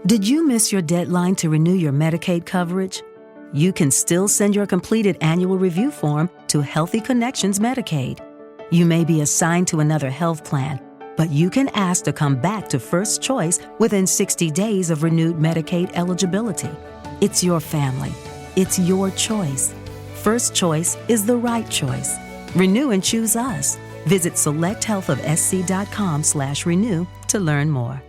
Did you miss your deadline to renew your Medicaid coverage? You can still send your completed annual review form to Healthy Connections Medicaid. You may be assigned to another health plan, but you can ask to come back to First Choice within 60 days of renewed Medicaid eligibility. It's your family. It's your choice. First Choice is the right choice. Renew and choose us. Visit selecthealthofsc.com/renew to learn more.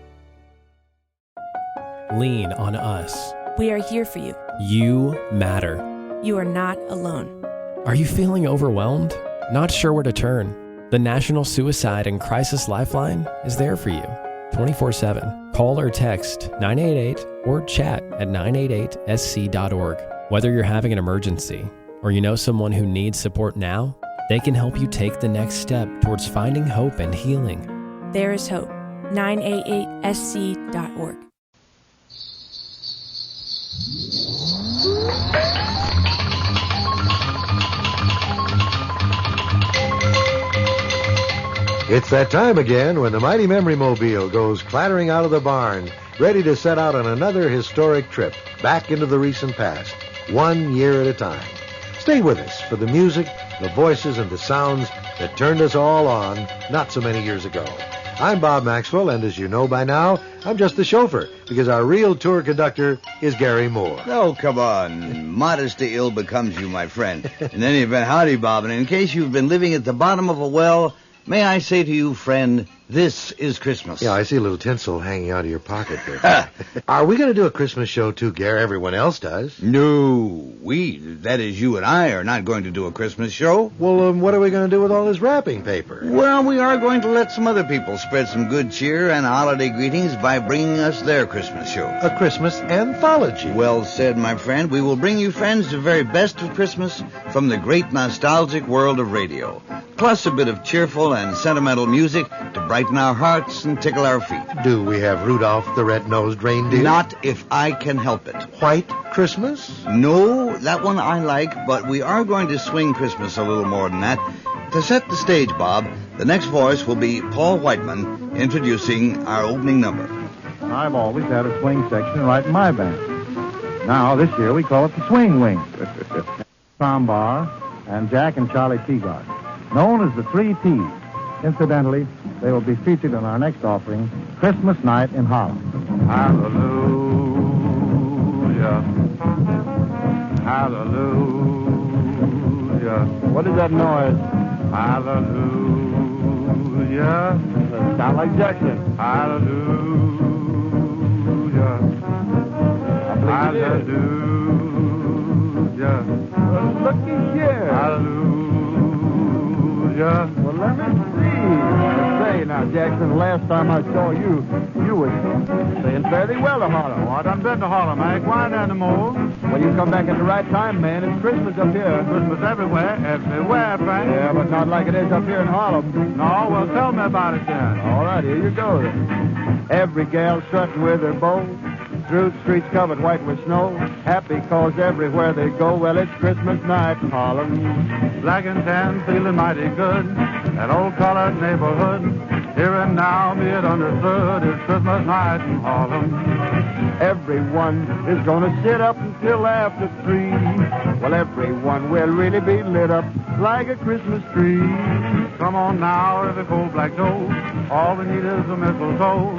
Lean on us. We are here for you. You matter. You are not alone. Are you feeling overwhelmed? Not sure where to turn? The National Suicide and Crisis Lifeline is there for you 24/7. Call or text 988 or chat at 988sc.org. Whether you're having an emergency or you know someone who needs support now, they can help you take the next step towards finding hope and healing. There is hope. 988sc.org. It's that time again when the mighty Memory Mobile goes clattering out of the barn, ready to set out on another historic trip back into the recent past, 1 year at a time. Stay with us for the music, the voices, and the sounds that turned us all on not so many years ago. I'm Bob Maxwell, and as you know by now, I'm just the chauffeur, because our real tour conductor is Gary Moore. Oh, come on. Modesty ill becomes you, my friend. In any event, howdy, Bob. And in case you've been living at the bottom of a well, may I say to you, friend, this is Christmas. Yeah, I see a little tinsel hanging out of your pocket there. Are we going to do a Christmas show too, Gary? Everyone else does. No, that is you and I, are not going to do a Christmas show. Well, what are we going to do with all this wrapping paper? Well, we are going to let some other people spread some good cheer and holiday greetings by bringing us their Christmas show. A Christmas anthology. Well said, my friend. We will bring you, friends, the very best of Christmas from the great nostalgic world of radio, plus a bit of cheerful and sentimental music to brighten our hearts and tickle our feet. Do we have Rudolph the Red-Nosed Reindeer? Not if I can help it. White Christmas? No, that one I like, but we are going to swing Christmas a little more than that. To set the stage, Bob, the next voice will be Paul Whiteman introducing our opening number. I've always had a swing section right in my band. Now, this year, we call it the Swing Wing. Tom Barr and Jack and Charlie Teagard, known as the 3 T's. Incidentally, they will be featured in our next offering, Christmas Night in Harlem. Hallelujah. Hallelujah. What is that noise? Hallelujah. Sound like Jackson. Hallelujah. Hallelujah. Well, looky here. Hallelujah. Well, let me see. Say now, Jackson, last time I saw you, you were saying fairly well to Harlem. Oh, I done been to Harlem. I ain't going there no more. Well, you come back at the right time, man. It's Christmas up here. Christmas everywhere. Everywhere, Frank. Yeah, but not like it is up here in Harlem. No, well, tell me about it then. All right, here you go then. Every gal strutting with her bow. Through the streets covered white with snow. Happy cause everywhere they go. Well, it's Christmas night in Harlem. Black and tan, feeling mighty good. That old colored neighborhood. Here and now, be it understood, it's Christmas night in Harlem. Everyone is gonna sit up until after 3. Well, everyone will really be lit up like a Christmas tree. Come on now, every cold black Joe. All we need is a mistletoe.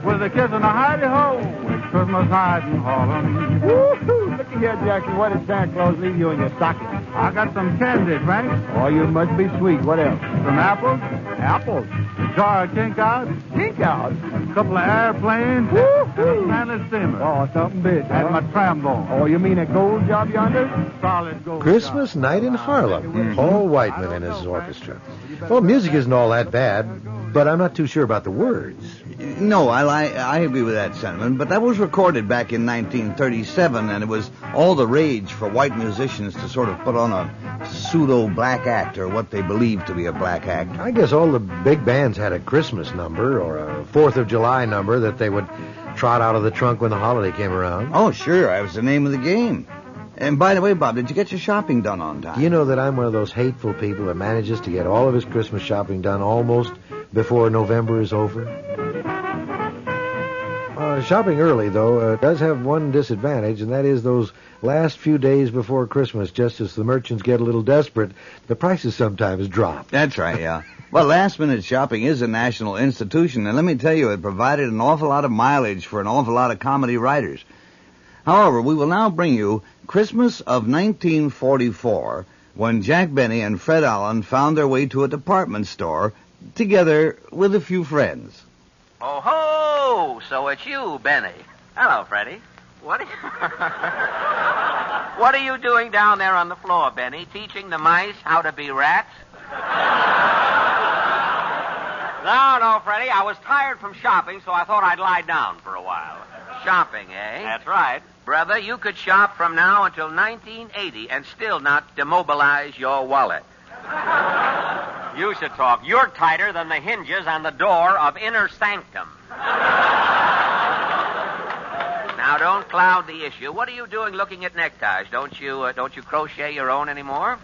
With a kiss and a hidey-ho. Christmas night in Harlem. Woo-hoo! Look here, Jackson. What did Santa Claus leave you in your stocking? I got some candy, Frank. Oh, you must be sweet. What else? Some apples. Apples? A jar of kink out. Kink out? A couple of airplanes. Woo-hoo! And a steamer. Oh, something big. And my trombone. Oh, you mean a gold job yonder? Solid gold Christmas job. Night in Harlem. Paul Whiteman and his orchestra. Well, music isn't all that bad, but I'm not too sure about the words. No, I agree with that sentiment, but that was recorded back in 1937, and it was all the rage for white musicians to sort of put on a pseudo-black act, or what they believed to be a black act. I guess all the big bands had a Christmas number or a 4th of July number that they would trot out of the trunk when the holiday came around. Oh, sure, that was the name of the game. And by the way, Bob, did you get your shopping done on time? You know that I'm one of those hateful people that manages to get all of his Christmas shopping done almost before November is over? Shopping early, though, does have one disadvantage, and that is those last few days before Christmas, just as the merchants get a little desperate, the prices sometimes drop. That's right, yeah. Well, last-minute shopping is a national institution, and let me tell you, it provided an awful lot of mileage for an awful lot of comedy writers. However, we will now bring you Christmas of 1944, when Jack Benny and Fred Allen found their way to a department store together with a few friends. Oh, ho! So it's you, Benny. Hello, Freddie. What are you doing down there on the floor, Benny? Teaching the mice how to be rats? No, Freddie. I was tired from shopping, so I thought I'd lie down for a while. Shopping, eh? That's right. Brother, you could shop from now until 1980 and still not demobilize your wallet. You should talk. You're tighter than the hinges on the door of Inner Sanctum. Now, don't cloud the issue. What are you doing looking at neckties? Don't you crochet your own anymore?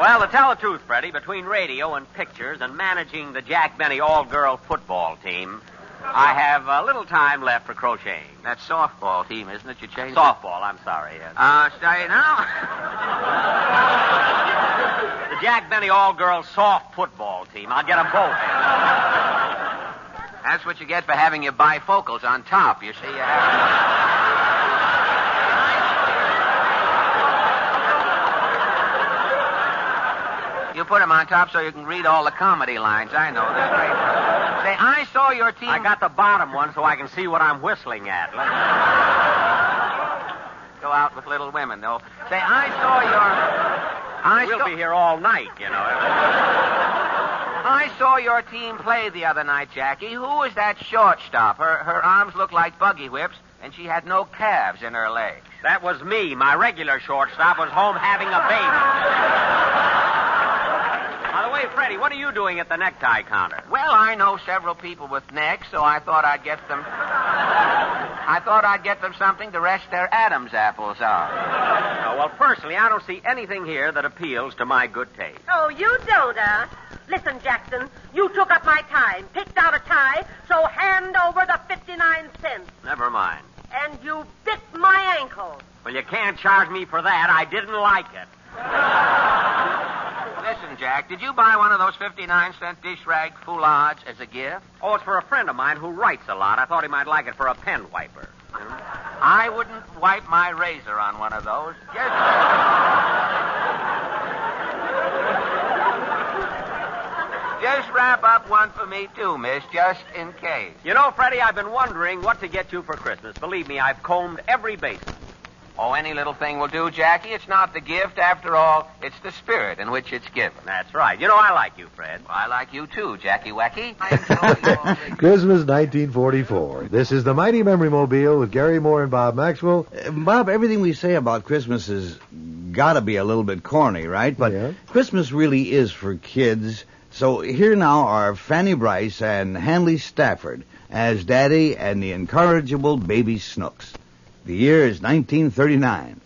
Well, to tell the truth, Freddie, between radio and pictures and managing the Jack Benny all-girl football team, I have a little time left for crocheting. That softball team, isn't it? You changed Softball, I'm sorry. Yes. Stay now. The Jack Benny all-girl soft football team. I'll get them both. That's what you get for having your bifocals on top. You see, you have... You put them on top so you can read all the comedy lines. I know. They're great. Say, I saw your team... I got the bottom one so I can see what I'm whistling at. Go out with Little Women, though. Say, I saw your... We'll be here all night, you know. I saw your team play the other night, Jackie. Who was that shortstop? Her arms looked like buggy whips, and she had no calves in her legs. That was me. My regular shortstop was home having a baby. By the way, Freddie, what are you doing at the necktie counter? Well, I know several people with necks, so I thought I'd get them... something to rest their Adam's apples on. Well, personally, I don't see anything here that appeals to my good taste. Oh, you don't, Listen, Jackson, you took up my time, picked out a tie, so hand over the 59 cents. Never mind. And you bit my ankle. Well, you can't charge me for that. I didn't like it. Listen, Jack, did you buy one of those 59-cent dish rag foulards as a gift? Oh, it's for a friend of mine who writes a lot. I thought he might like it for a pen wiper. I wouldn't wipe my razor on one of those. Just wrap up one for me, too, miss, just in case. You know, Freddie, I've been wondering what to get you for Christmas. Believe me, I've combed every basement. Oh, any little thing will do, Jackie. It's not the gift, after all. It's the spirit in which it's given. That's right. You know, I like you, Fred. Well, I like you, too, Jackie Wacky. I enjoy you. Christmas 1944. This is the Mighty Memory Mobile with Gary Moore and Bob Maxwell. Bob, everything we say about Christmas has got to be a little bit corny, right? But yeah. Christmas really is for kids. So here now are Fanny Bryce and Hanley Stafford as Daddy and the incorrigible baby Snooks. The year is 1939.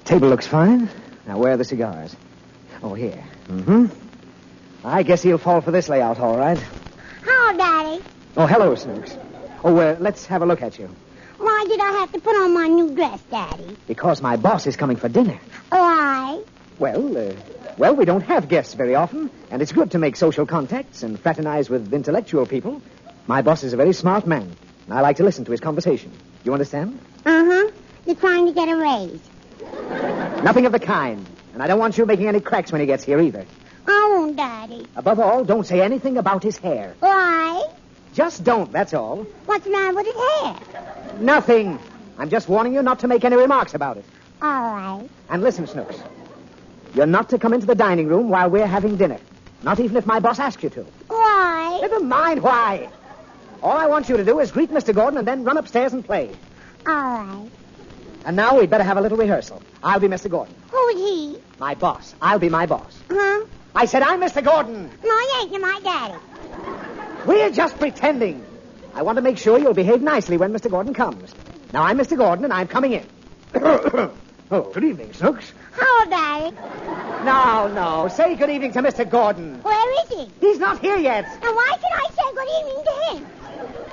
Table looks fine. Now, where are the cigars? Oh, here. I guess he'll fall for this layout, all right. Hello, Daddy. Oh, hello, Snooks. Oh, let's have a look at you. Why did I have to put on my new dress, Daddy? Because my boss is coming for dinner. Why? Well, we don't have guests very often, and it's good to make social contacts and fraternize with intellectual people. My boss is a very smart man, and I like to listen to his conversation. You understand? Uh-huh. You're trying to get a raise. Nothing of the kind. And I don't want you making any cracks when he gets here either. I won't, Daddy. Above all, don't say anything about his hair. Why? Just don't, that's all. What's the matter with his hair? Nothing. I'm just warning you not to make any remarks about it. All right. And listen, Snooks. You're not to come into the dining room while we're having dinner. Not even if my boss asks you to. Why? Never mind why. All I want you to do is greet Mr. Gordon and then run upstairs and play. All right. And now we'd better have a little rehearsal. I'll be Mr. Gordon. Who's he? My boss. I'll be my boss. Huh? I said I'm Mr. Gordon. No, you ain't. You're my daddy. We're just pretending. I want to make sure you'll behave nicely when Mr. Gordon comes. Now, I'm Mr. Gordon, and I'm coming in. Oh, good evening, Snooks. Hello, Daddy. No. Say good evening to Mr. Gordon. Where is he? He's not here yet. And why should I say good evening to him?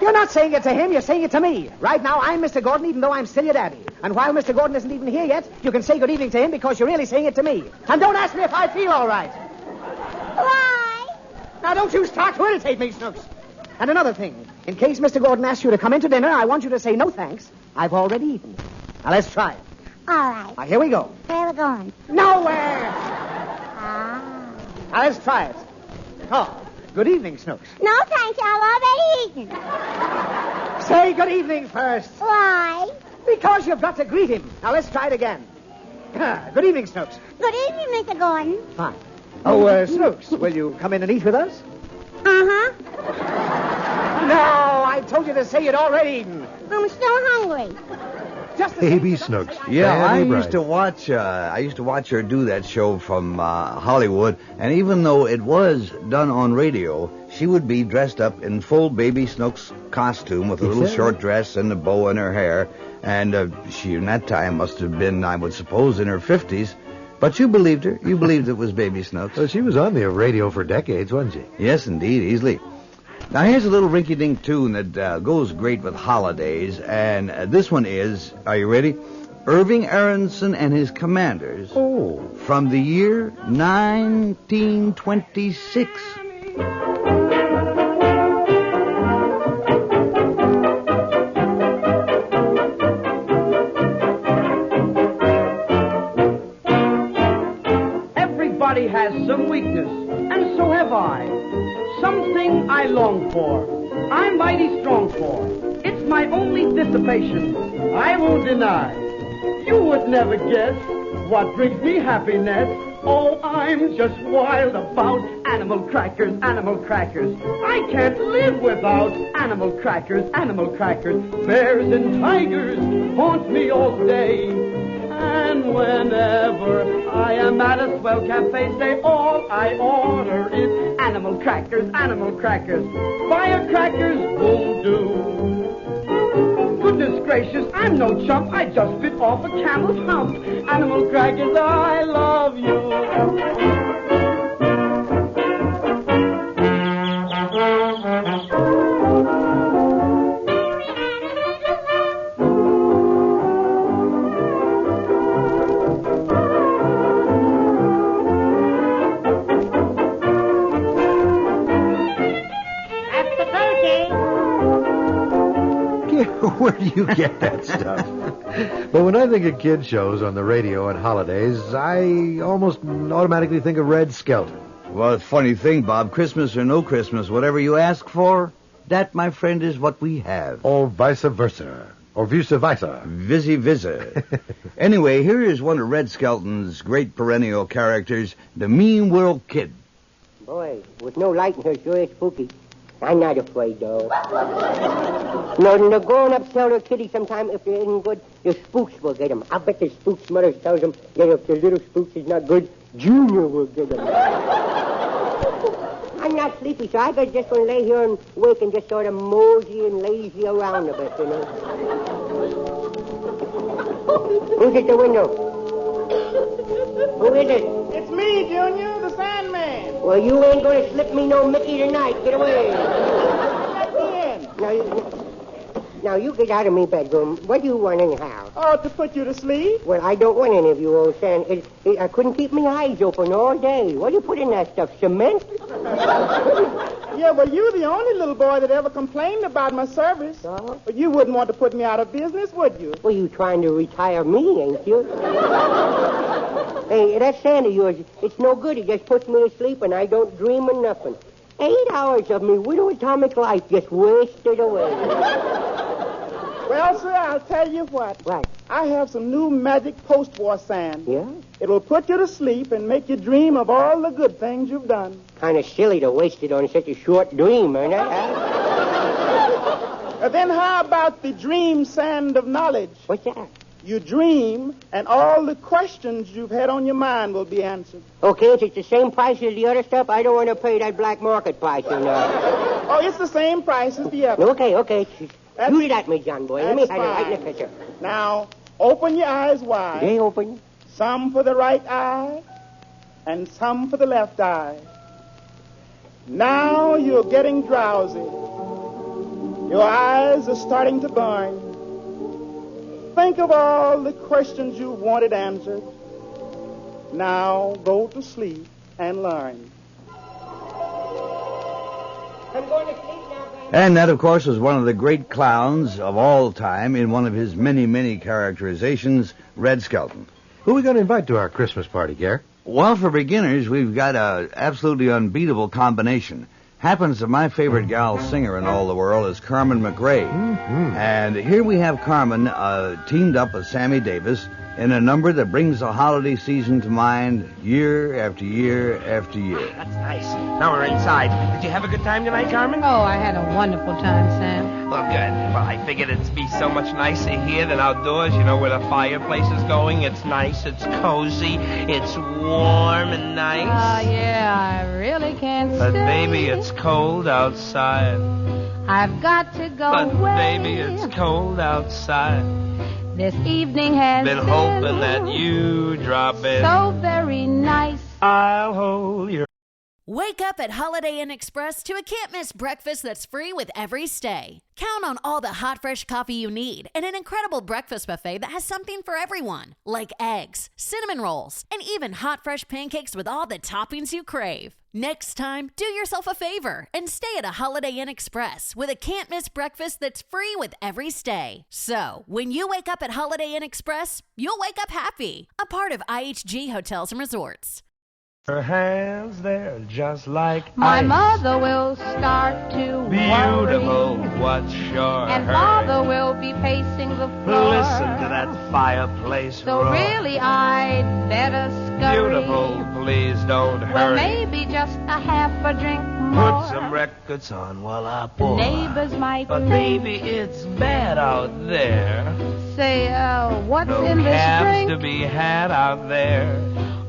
You're not saying it to him, you're saying it to me. Right now, I'm Mr. Gordon, even though I'm still your daddy. And while Mr. Gordon isn't even here yet, you can say good evening to him because you're really saying it to me. And don't ask me if I feel all right. Why? Now, don't you start to irritate me, Snooks. And another thing, in case Mr. Gordon asks you to come in to dinner, I want you to say no thanks. I've already eaten. Now, let's try it. All right. Now, here we go. Where are we going? Nowhere! Ah. Now, let's try it. Oh, good evening, Snooks. No, thank you. I've already eaten. Say good evening first. Why? Because you've got to greet him. Now, let's try it again. Good evening, Snooks. Good evening, Mr. Gordon. Fine. Oh, Snooks, will you come in and eat with us? Uh-huh. No, I told you to say you'd already eaten. I'm still hungry. Just the Baby same- Snooks. Yeah, I Danny used to watch. I used to watch her do that show from Hollywood, and even though it was done on radio, she would be dressed up in full Baby Snooks costume with a little short dress and a bow in her hair, and she in that time must have been, I would suppose, in her 50s. But you believed her. You believed it was Baby Snooks. Well, she was on the radio for decades, wasn't she? Yes, indeed, easily. Now, here's a little rinky-dink tune that goes great with holidays, and this one is, are you ready? Irving Aronson and his Commanders. Oh. From the year 1926. Everybody has some weakness, and so have I. Something I long for, I'm mighty strong for. It's my only dissipation, I won't deny. You would never guess what brings me happiness. Oh, I'm just wild about animal crackers, animal crackers. I can't live without animal crackers, animal crackers. Bears and tigers haunt me all day. And whenever I am at a swell cafe, say all I order is animal crackers, animal crackers. Firecrackers won't do. Goodness gracious, I'm no chump. I just bit off a camel's hump. Animal crackers, I love you. Where do you get that stuff? But when I think of kid shows on the radio at holidays, I almost automatically think of Red Skelton. Well, it's a funny thing, Bob. Christmas or no Christmas, whatever you ask for, that, my friend, is what we have. Or vice versa. Or vice versa. Visa. Anyway, here is one of Red Skelton's great perennial characters, the Mean World Kid. Boy, with no light in here, sure is spooky. I'm not afraid, though. No, the grown-ups tell their kiddies sometime if they ain't good, the spooks will get them. I bet the spooks' mother tells them that if the little spooks is not good, Junior will get them. I'm not sleepy, so I could just want to lay here and wake and just sort of mosey and lazy around a bit, you know. Who's at the window? Who is it? It's me, Junior, the Sandman. Well, you ain't going to slip me no Mickey tonight. Get away. Let me in. Now, you get out of me bedroom. What do you want anyhow? Oh, to put you to sleep. Well, I don't want any of you, old Sand. I couldn't keep my eyes open all day. What do you put in that stuff, cement? Yeah, well, you're the only little boy that ever complained about my service. Oh? But you wouldn't want to put me out of business, would you? Well, you trying to retire me, ain't you? Hey, that sand of yours, it's no good. It just puts me to sleep, and I don't dream of nothing. 8 hours of me widow atomic life just wasted away. Well, sir, I'll tell you what. What? I have some new magic post-war sand. Yeah? It will put you to sleep and make you dream of all the good things you've done. Kind of silly to waste it on such a short dream, ain't it? Then how about the dream sand of knowledge? What's that? You dream, and all the questions you've had on your mind will be answered. Okay, if it's the same price as the other stuff, I don't want to pay that black market price, you know. Oh, it's the same price as the other. Okay. You did that, me, John boy. Let me have it right in the picture. Now, open your eyes wide. They open. Some for the right eye, and some for the left eye. Now you're getting drowsy. Your eyes are starting to burn. Think of all the questions you wanted answered. Now go to sleep and learn. I'm going to sleep now, Grandma. And that, of course, was one of the great clowns of all time in one of his many, many characterizations, Red Skelton. Who are we going to invite to our Christmas party, Gare? Well, for beginners, we've got a absolutely unbeatable combination. Happens that my favorite gal singer in all the world is Carmen McRae. Mm-hmm. And here we have Carmen teamed up with Sammy Davis in a number that brings the holiday season to mind year after year after year. That's nice. Now we're inside. Did you have a good time tonight, Carmen? Oh, I had a wonderful time, Sam. Well, good. Well, I figured it'd be so much nicer here than outdoors, you know, where the fireplace is going. It's nice, it's cozy, it's warm and nice. Yeah, I really can't But stay. baby, it's cold outside. I've got to go But away. baby, it's cold outside. This evening has Been hoping that you drop in. so very nice. I'll hold your... Wake up at Holiday Inn Express to a can't-miss breakfast that's free with every stay. Count on all the hot, fresh coffee you need and an incredible breakfast buffet that has something for everyone, like eggs, cinnamon rolls, and even hot, fresh pancakes with all the toppings you crave. Next time, do yourself a favor and stay at a Holiday Inn Express with a can't-miss breakfast that's free with every stay. So, when you wake up at Holiday Inn Express, you'll wake up happy. A part of IHG Hotels and Resorts. Her hands, they're just like My ice. mother will start to Beautiful, worry, what's your and hurry? Father will be pacing the floor. Listen to that fireplace So roar. really I'd better scurry. Beautiful, please don't Well, hurry. maybe just a half a drink more. Put some records on while I The pour. neighbors might But think, baby, it's bad out there. say, what's No in this cabs drink? to be had out there.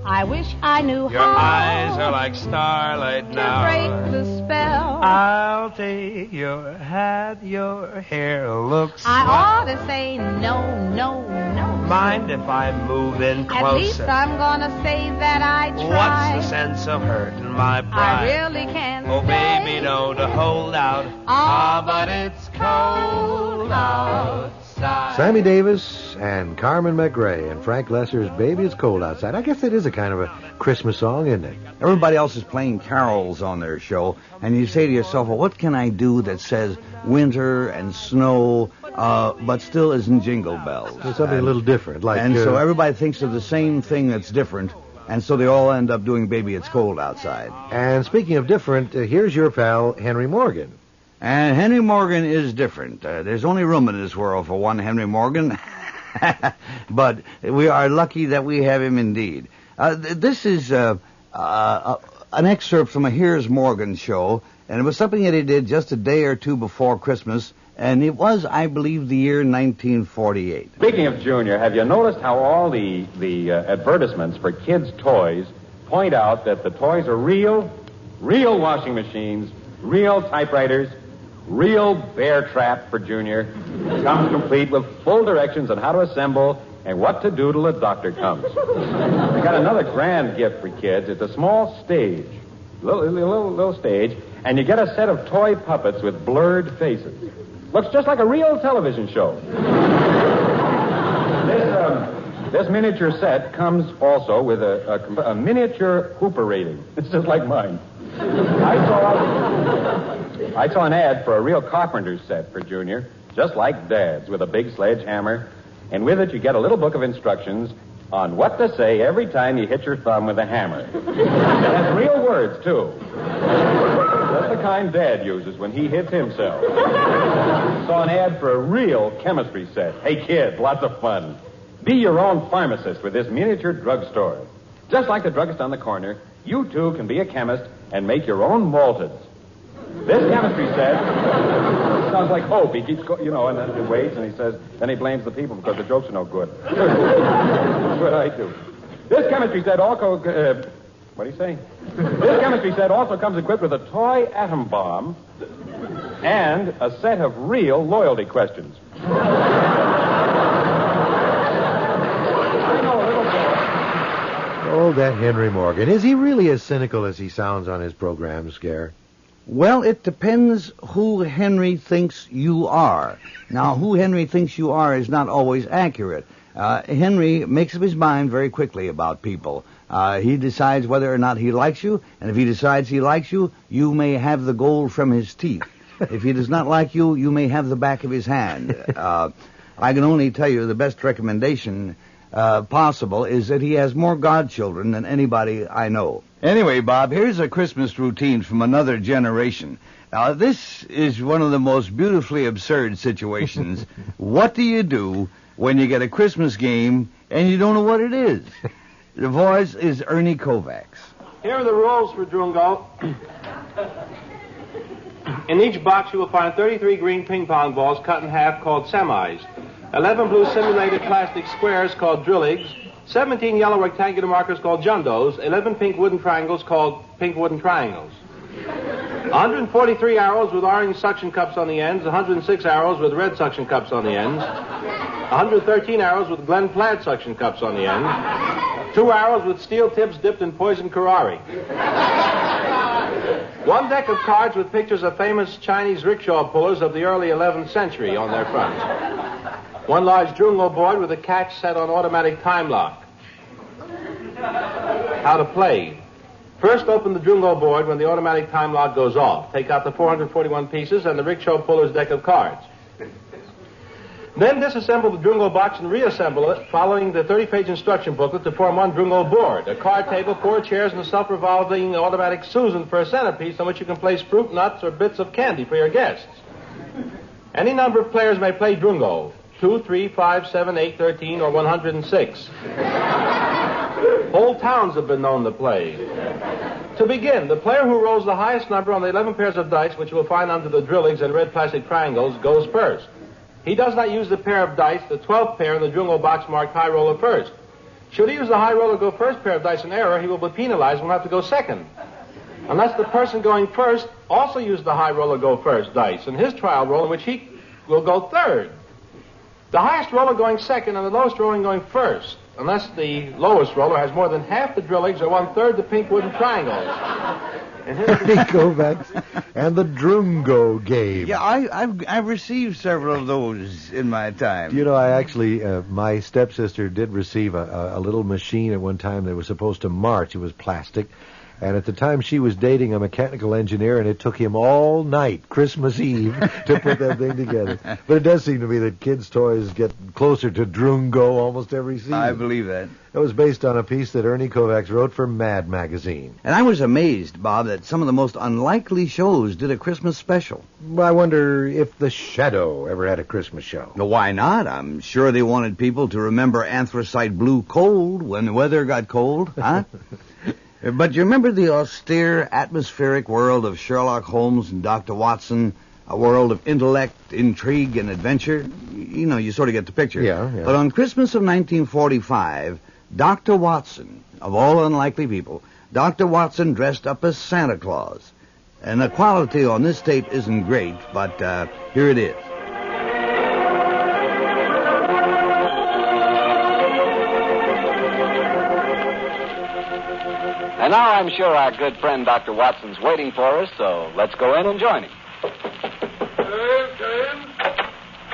I wish I knew Your how eyes are like starlight to now. break the spell. I'll take your hat, your hair looks I swell. ought to say no, no, no. Mind if I move in closer? At least I'm gonna say that I tried. What's the sense of hurting my I pride? really can't Oh, say. baby, don't hold out. But it's cold outside. Sammy Davis and Carmen McRae and Frank Lesser's Baby It's Cold Outside. I guess that is a kind of a Christmas song, isn't it? Everybody else is playing carols on their show, and you say to yourself, well, what can I do that says winter and snow, but still isn't jingle bells? It's something a little different. So everybody thinks of the same thing that's different, and so they all end up doing Baby It's Cold Outside. And speaking of different, here's your pal, Henry Morgan. And Henry Morgan is different. There's only room in this world for one Henry Morgan. But we are lucky that we have him indeed. This is an excerpt from a Here's Morgan show, and it was something that he did just a day or two before Christmas, and it was, I believe, the year 1948. Speaking of Junior, have you noticed how all the advertisements for kids' toys point out that the toys are real washing machines, real typewriters, real bear trap for Junior. Comes complete with full directions on how to assemble and what to do till the doctor comes. I got another grand gift for kids. It's a small stage, little stage, and you get a set of toy puppets with blurred faces. Looks just like a real television show. This miniature set comes also with a miniature Hooper rating. It's just like mine. I saw an ad for a real carpenter's set for Junior, just like Dad's, with a big sledgehammer. And with it, you get a little book of instructions on what to say every time you hit your thumb with a hammer. It has real words, too. Just the kind Dad uses when he hits himself. Saw an ad for a real chemistry set. Hey, kids, lots of fun. Be your own pharmacist with this miniature drugstore. Just like the druggist on the corner, you, too, can be a chemist and make your own malteds. This chemistry set sounds like hope. He keeps going, and then he waits and he says, then he blames the people because the jokes are no good. That's what I do. This chemistry set also, what do you say? This chemistry set also comes equipped with a toy atom bomb and a set of real loyalty questions. Oh, that Henry Morgan. Is he really as cynical as he sounds on his program, Scare? Well, it depends who Henry thinks you are. Now, who Henry thinks you are is not always accurate. Henry makes up his mind very quickly about people. He decides whether or not he likes you, and if he decides he likes you, you may have the gold from his teeth. If he does not like you, you may have the back of his hand. I can only tell you the best recommendation possible is that he has more godchildren than anybody I know. Anyway, Bob, here's a Christmas routine from another generation. Now, this is one of the most beautifully absurd situations. What do you do when you get a Christmas game and you don't know what it is? The voice is Ernie Kovacs. Here are the rules for Drungo. In each box you will find 33 green ping pong balls cut in half called semis, 11 blue simulated plastic squares called drilligs, 17 yellow rectangular markers called jundos, 11 pink wooden triangles called pink wooden triangles. 143 arrows with orange suction cups on the ends, 106 arrows with red suction cups on the ends, 113 arrows with Glen Plaid suction cups on the end, 2 arrows with steel tips dipped in poison curare. 1 deck of cards with pictures of famous Chinese rickshaw pullers of the early 11th century on their fronts. 1 large Drungo board with a catch set on automatic time lock. How to play. First, open the Drungo board when the automatic time lock goes off. Take out the 441 pieces and the rickshaw puller's deck of cards. Then disassemble the Drungo box and reassemble it, following the 30-page instruction booklet to form 1 Drungo board, a card table, 4 chairs, and a self-revolving automatic Susan for a centerpiece on which you can place fruit, nuts, or bits of candy for your guests. Any number of players may play Drungo. 2, 3, 5, 7, 8, 13, or 106. Whole towns have been known to play. To begin, the player who rolls the highest number on the 11 pairs of dice, which you will find under the drilligs and red plastic triangles, goes first. He does not use the pair of dice, the 12th pair in the Drungo box marked high roller first. Should he use the high roller go first pair of dice in error, he will be penalized and will have to go second. Unless the person going first also used the high roller go first dice in his trial roll, in which he will go third. The highest roller going second and the lowest roller going first, unless the lowest roller has more than half the drilligs or 1/3 the pink wooden triangles. Ernie Kovacs and the Drungo game. Yeah, I've received several of those in my time. You know, I actually, my stepsister did receive a little machine at one time that was supposed to march. It was plastic. And at the time she was dating a mechanical engineer, and it took him all night, Christmas Eve, to put that thing together. But it does seem to me that kids' toys get closer to Drungo almost every season. I believe that. It was based on a piece that Ernie Kovacs wrote for Mad Magazine. And I was amazed, Bob, that some of the most unlikely shows did a Christmas special. Well, I wonder if The Shadow ever had a Christmas show. Well, why not? I'm sure they wanted people to remember anthracite blue cold when the weather got cold, huh? But you remember the austere, atmospheric world of Sherlock Holmes and Dr. Watson, a world of intellect, intrigue, and adventure? You know, you sort of get the picture. Yeah. But on Christmas of 1945, Dr. Watson, of all unlikely people, Dr. Watson dressed up as Santa Claus. And the quality on this tape isn't great, but here it is. And now I'm sure our good friend Dr. Watson's waiting for us, so let's go in and join him.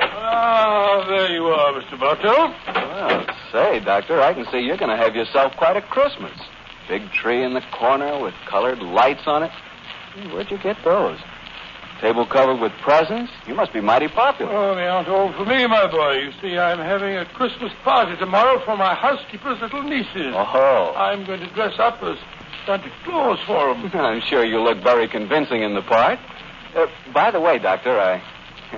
Ah, there you are, Mr. Bartell. Well, say, Doctor, I can see you're going to have yourself quite a Christmas. Big tree in the corner with colored lights on it. Where'd you get those? Table covered with presents? You must be mighty popular. Oh, they aren't all for me, my boy. You see, I'm having a Christmas party tomorrow for my housekeeper's little nieces. Oh. I'm going to dress up as Santa Claus for them. I'm sure you look very convincing in the part. By the way, Doctor, I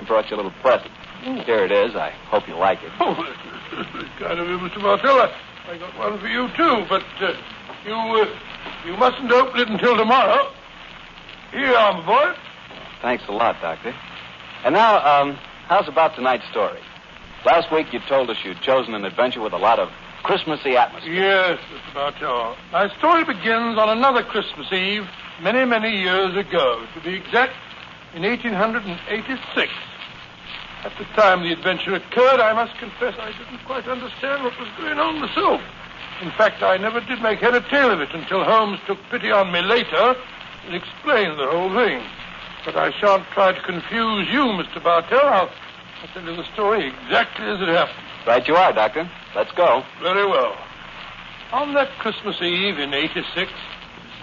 brought you a little present. Here it is. I hope you like it. Oh, that's kind of you, Mr. Martell. I got one for you, too, but you mustn't open it until tomorrow. Here you are, my boy. Thanks a lot, Doctor. And now, how's about tonight's story? Last week you told us you'd chosen an adventure with a lot of Christmassy atmosphere. Yes, Mr. Bartell. My story begins on another Christmas Eve, many, many years ago. To be exact, in 1886. At the time the adventure occurred, I must confess I didn't quite understand what was going on myself. In fact, I never did make head or tail of it until Holmes took pity on me later and explained the whole thing. But I shan't try to confuse you, Mr. Bartell. I'll tell you the story exactly as it happened. Right you are, Doctor. Let's go. Very well. On that Christmas Eve in '86,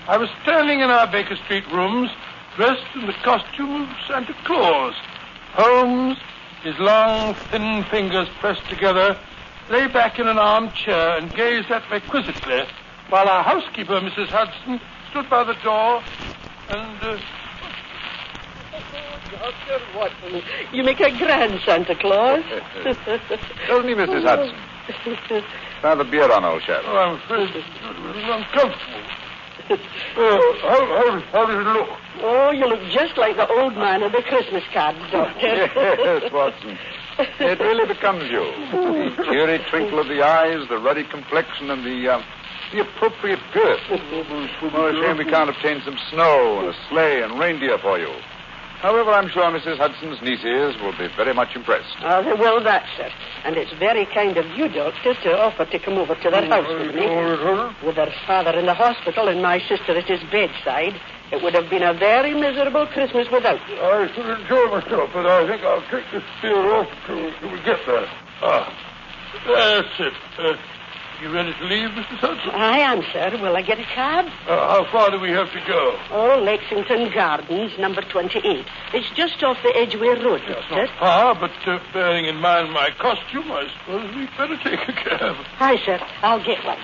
I was standing in our Baker Street rooms, dressed in the costume of Santa Claus. Holmes, his long, thin fingers pressed together, lay back in an armchair and gazed at me quizzically, while our housekeeper, Mrs. Hudson, stood by the door and... Dr. Watson, you make a grand Santa Claus. Tell me, Mrs. Hudson. Try the beer on, old chap. Oh, I'm afraid it's a little uncomfortable. How does it look? Oh, you look just like the old man of the Christmas cards, Doctor. Yes, Watson. It really becomes you. The cheery twinkle of the eyes, the ruddy complexion, and the appropriate girth. Oh, a shame we can't obtain some snow and a sleigh and reindeer for you. However, I'm sure Mrs. Hudson's nieces will be very much impressed. Oh, they will that, sir. And it's very kind of you, Doctor, to offer to come over to their house with me. With their father in the hospital and my sister at his bedside, it would have been a very miserable Christmas without you. I should enjoy myself, but I think I'll take this beer off till we get there. That's it. You ready to leave, Mrs. Hudson? I am, sir. Will I get a cab? How far do we have to go? Oh, Lexington Gardens, number 28. It's just off the Edgware Road, Doctor. Not far, but bearing in mind my costume, I suppose we'd better take a cab. Hi, sir. I'll get one.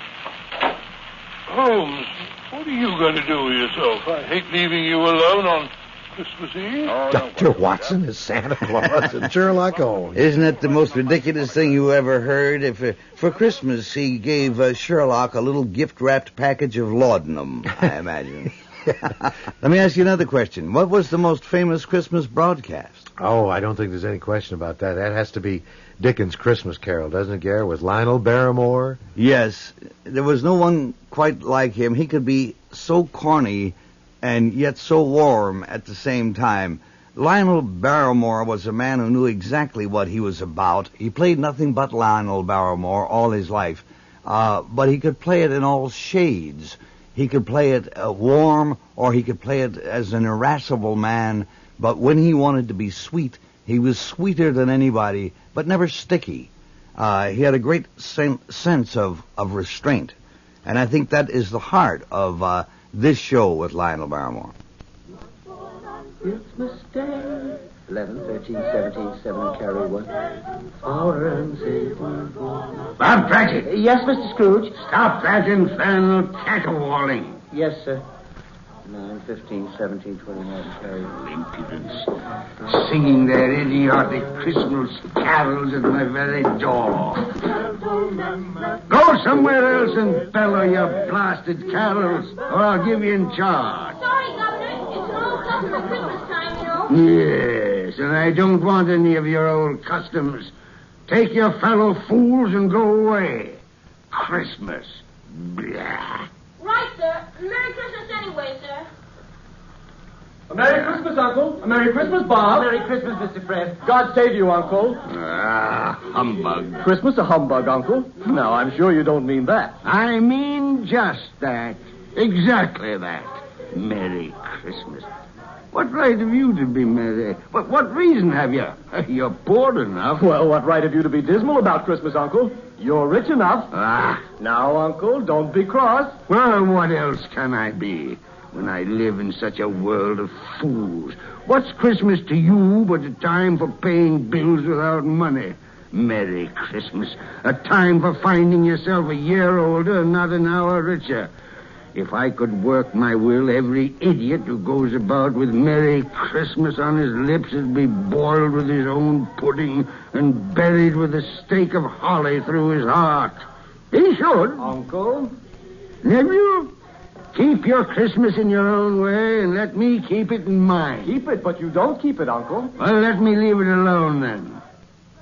Holmes, what are you going to do with yourself? I hate leaving you alone on Christmas Eve. Dr. Watson is Santa Claus and Sherlock Holmes. Isn't it the most ridiculous thing you ever heard? If for Christmas he gave Sherlock a little gift-wrapped package of laudanum, I imagine. Let me ask you another question. What was the most famous Christmas broadcast? Oh, I don't think there's any question about that. That has to be Dickens' Christmas Carol, doesn't it, Gare, with Lionel Barrymore? Yes. There was no one quite like him. He could be so corny and yet so warm at the same time. Lionel Barrymore was a man who knew exactly what he was about. He played nothing but Lionel Barrymore all his life, but he could play it in all shades. He could play it warm, or he could play it as an irascible man, but when he wanted to be sweet, he was sweeter than anybody, but never sticky. He had a great sense of restraint, and I think that is the heart of this show with Lionel Barrymore. Christmas Day, 11, 13, 17, 7, carry 1. 4 and 6, 1, 4. Bob Cratchit. Yes, Mr. Scrooge? Stop that infernal caterwauling. Yes, sir. 9, 15, 17, 29, carry 1. Impudence. Singing their idiotic Christmas carols at my very door. Go somewhere else and bellow your blasted carols, or I'll give you in charge. Sorry, Governor. It's an old custom at Christmas time, you know. Yes, and I don't want any of your old customs. Take your fellow fools and go away. Christmas. Blah. Right, sir. Merry Christmas anyway, sir. A Merry Christmas, Uncle. A Merry Christmas, Bob. Merry Christmas, Mr. Fred. God save you, Uncle. Humbug. Christmas a humbug, Uncle? Now, I'm sure you don't mean that. I mean just that. Exactly that. Merry Christmas. What right have you to be merry? What reason have you? You're poor enough. Well, what right have you to be dismal about Christmas, Uncle? You're rich enough. Now, Uncle, don't be cross. Well, what else can I be when I live in such a world of fools? What's Christmas to you but a time for paying bills without money? Merry Christmas. A time for finding yourself a year older and not an hour richer. If I could work my will, every idiot who goes about with Merry Christmas on his lips would be boiled with his own pudding and buried with a stake of holly through his heart. He should. Uncle? Nephew, keep your Christmas in your own way and let me keep it in mine. Keep it, but you don't keep it, Uncle. Well, let me leave it alone then.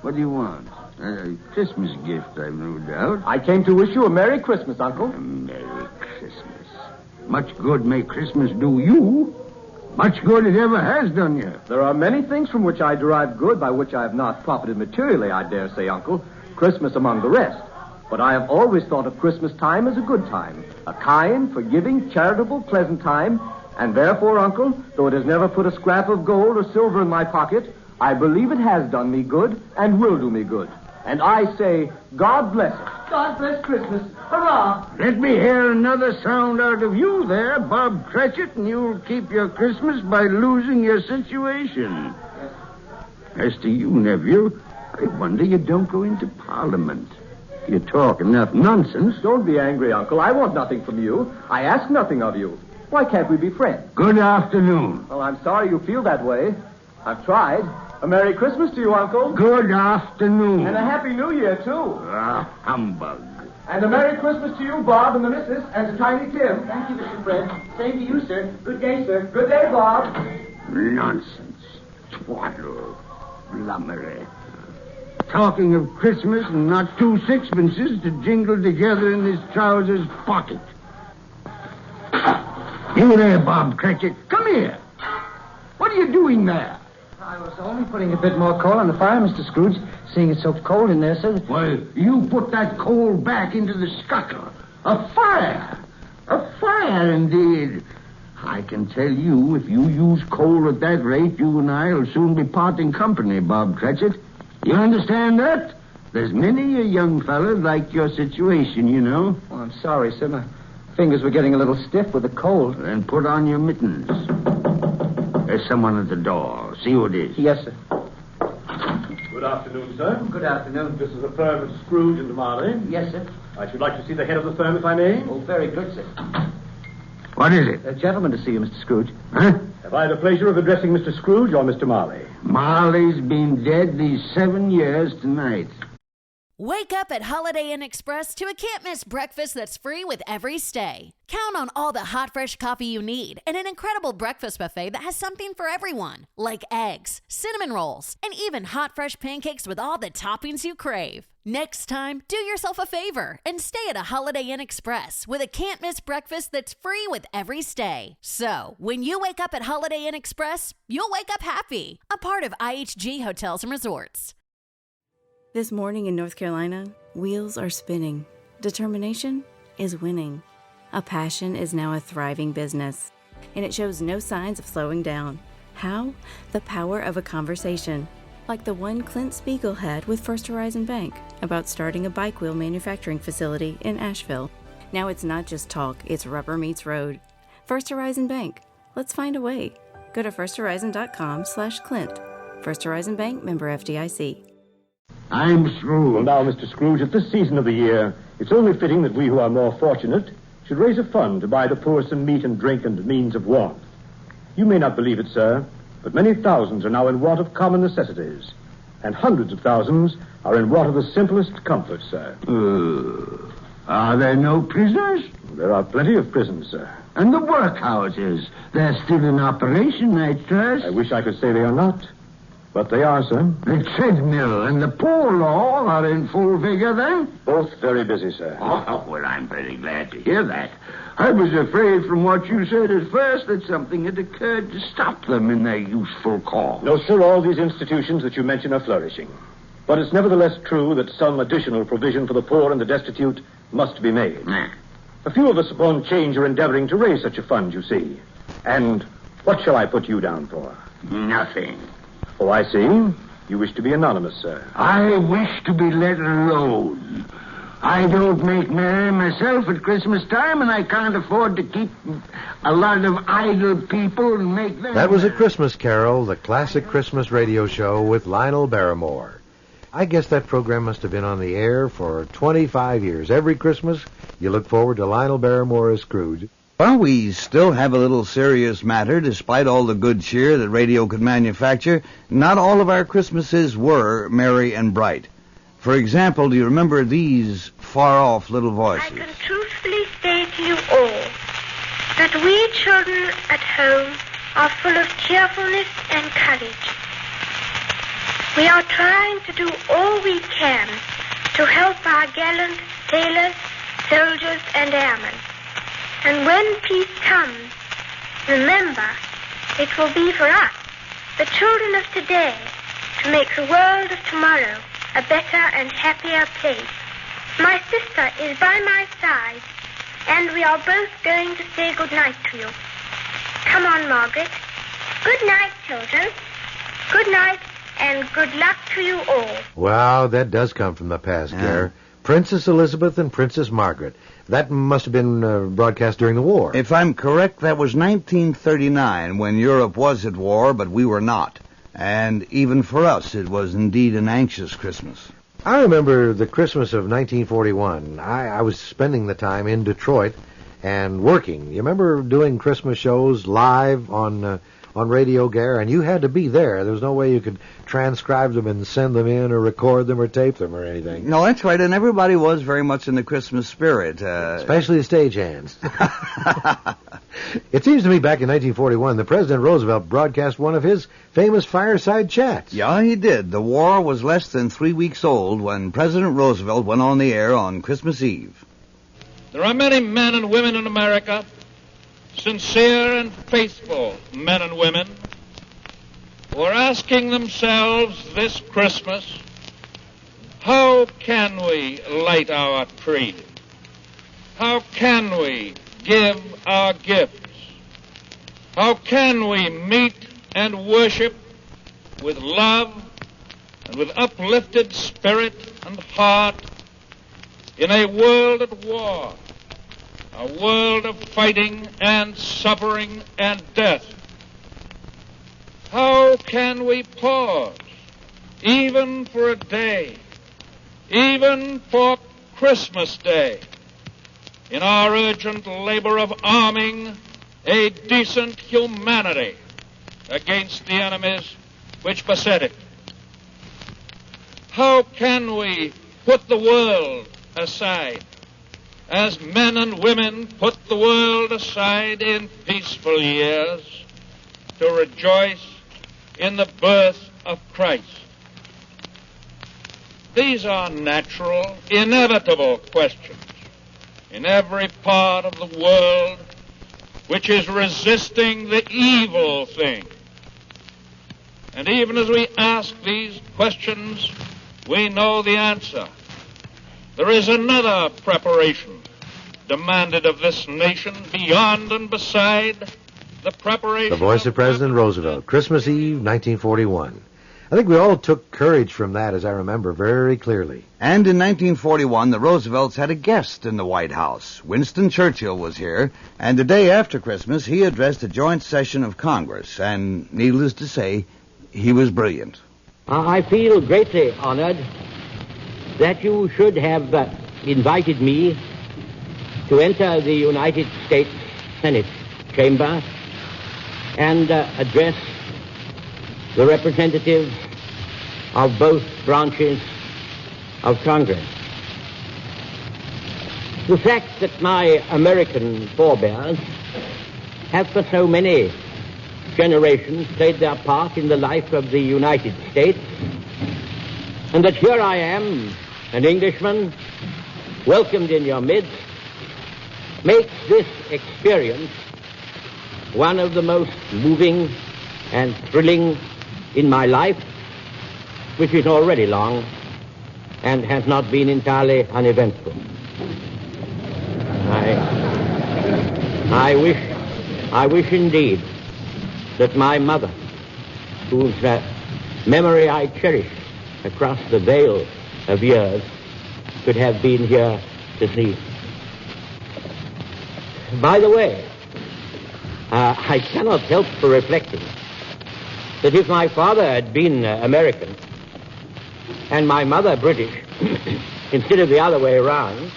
What do you want? A Christmas gift, I've no doubt. I came to wish you a Merry Christmas, Uncle. A Merry Christmas. Much good may Christmas do you. Much good it ever has done you. There are many things from which I derive good by which I have not profited materially, I dare say, Uncle. Christmas among the rest. But I have always thought of Christmas time as a good time. A kind, forgiving, charitable, pleasant time And therefore, Uncle, though it has never put a scrap of gold or silver in my pocket, I believe it has done me good and will do me good. And I say, God bless it. God bless Christmas. Hurrah! Let me hear another sound out of you there, Bob Cratchit, and you'll keep your Christmas by losing your situation. As to you, nephew, I wonder you don't go into Parliament. You talk enough nonsense. Don't be angry, Uncle. I want nothing from you. I ask nothing of you. Why can't we be friends? Good afternoon. Well, I'm sorry you feel that way. I've tried. A Merry Christmas to you, Uncle. Good afternoon. And a Happy New Year, too. Humbug. And a Merry Christmas to you, Bob, and the missus, and to Tiny Tim. Thank you, Mr. Fred. Same to you, sir. Good day, sir. Good day, Bob. Nonsense. Twaddle. Blummery. Talking of Christmas and not 2 sixpences to jingle together in his trousers pocket. You there, Bob Cratchit. Come here. What are you doing there? I was only putting a bit more coal on the fire, Mr. Scrooge, seeing it's so cold in there, sir. Well, you put that coal back into the scuttle. A fire. A fire, indeed. I can tell you, if you use coal at that rate, you and I will soon be parting company, Bob Cratchit. You understand that? There's many a young fella like your situation, you know. Oh, I'm sorry, sir. My fingers were getting a little stiff with the cold. Then put on your mittens. There's someone at the door. See who it is. Yes, sir. Good afternoon, sir. Good afternoon. This is the firm of Scrooge and Marley. Yes, sir. I should like to see the head of the firm, if I may. Oh, very good, sir. What is it? A gentleman to see you, Mr. Scrooge. Huh? Have I the pleasure of addressing Mr. Scrooge or Mr. Marley? Marley's been dead these 7 years tonight. Wake up at Holiday Inn Express to a can't-miss breakfast that's free with every stay. Count on all the hot, fresh coffee you need and an incredible breakfast buffet that has something for everyone, like eggs, cinnamon rolls, and even hot, fresh pancakes with all the toppings you crave. Next time, do yourself a favor and stay at a Holiday Inn Express with a can't-miss breakfast that's free with every stay. So, when you wake up at Holiday Inn Express, you'll wake up happy. A part of IHG Hotels and Resorts. This morning in North Carolina, wheels are spinning. Determination is winning. A passion is now a thriving business, and it shows no signs of slowing down. How? The power of a conversation, like the one Clint Spiegel had with First Horizon Bank about starting a bike wheel manufacturing facility in Asheville. Now it's not just talk, it's rubber meets road. First Horizon Bank. Let's find a way. Go to firsthorizon.com/Clint. First Horizon Bank, member FDIC. I'm Scrooge. Well, now, Mr. Scrooge, at this season of the year, it's only fitting that we who are more fortunate should raise a fund to buy the poor some meat and drink and means of warmth. You may not believe it, sir, but many thousands are now in want of common necessities, and hundreds of thousands are in want of the simplest comforts, sir. Are there no prisons? There are plenty of prisons, sir. And the workhouses? They're still in operation, I trust. I wish I could say they are not. But they are, sir. The treadmill and the poor law are in full vigor, then? Both very busy, sir. Oh, well, I'm very glad to hear that. I was afraid from what you said at first that something had occurred to stop them in their useful cause. No, sir, all these institutions that you mention are flourishing. But it's nevertheless true that some additional provision for the poor and the destitute must be made. Nah. A few of us upon change are endeavoring to raise such a fund, you see. And what shall I put you down for? Nothing. Oh, I see. You wish to be anonymous, sir. I wish to be let alone. I don't make merry myself at Christmas time, and I can't afford to keep a lot of idle people and make them... That was A Christmas Carol, the classic Christmas radio show with Lionel Barrymore. I guess that program must have been on the air for 25 years. Every Christmas, you look forward to Lionel Barrymore as Scrooge. Well, we still have a little serious matter. Despite all the good cheer that radio could manufacture, not all of our Christmases were merry and bright. For example, do you remember these far-off little voices? I can truthfully say to you all that we children at home are full of cheerfulness and courage. We are trying to do all we can to help our gallant sailors, soldiers, and airmen. And when peace comes, remember, it will be for us, the children of today, to make the world of tomorrow a better and happier place. My sister is by my side, and we are both going to say good night to you. Come on, Margaret. Good night, children. Good night, and good luck to you all. Wow, that does come from the past, Gare. Princess Elizabeth and Princess Margaret. That must have been broadcast during the war. If I'm correct, that was 1939, when Europe was at war, but we were not. And even for us, it was indeed an anxious Christmas. I remember the Christmas of 1941. I was spending the time in Detroit and working. You remember doing Christmas shows live on radio, Gare, and you had to be there. There was no way you could transcribe them and send them in or record them or tape them or anything. No, that's right, and everybody was very much in the Christmas spirit. Especially the stagehands. It seems to me back in 1941, the President Roosevelt broadcast one of his famous fireside chats. Yeah, he did. The war was less than 3 weeks old when President Roosevelt went on the air on Christmas Eve. There are many men and women in America, sincere and faithful men and women, who are asking themselves this Christmas, how can we light our tree? How can we give our gifts? How can we meet and worship with love and with uplifted spirit and heart in a world at war, a world of fighting and suffering and death? How can we pause, even for a day, even for Christmas Day, in our urgent labor of arming a decent humanity against the enemies which beset it? How can we put the world aside, as men and women put the world aside in peaceful years, to rejoice in the birth of Christ? These are natural, inevitable questions in every part of the world which is resisting the evil thing. And even as we ask these questions, we know the answer. There is another preparation demanded of this nation beyond and beside the preparation. The voice of President Roosevelt, Christmas Eve, 1941. I think we all took courage from that, as I remember very clearly. And in 1941, the Roosevelts had a guest in the White House. Winston Churchill was here, and the day after Christmas, he addressed a joint session of Congress, and needless to say, he was brilliant. I feel greatly honored that you should have invited me to enter the United States Senate chamber and address the representatives of both branches of Congress. The fact that my American forebears have for so many generations played their part in the life of the United States, and that here I am, an Englishman, welcomed in your midst, makes this experience one of the most moving and thrilling in my life, which is already long and has not been entirely uneventful. I wish indeed that my mother, whose memory I cherish across the veil of years, could have been here to see. By the way, I cannot help for reflecting that if my father had been American and my mother British, instead of the other way around,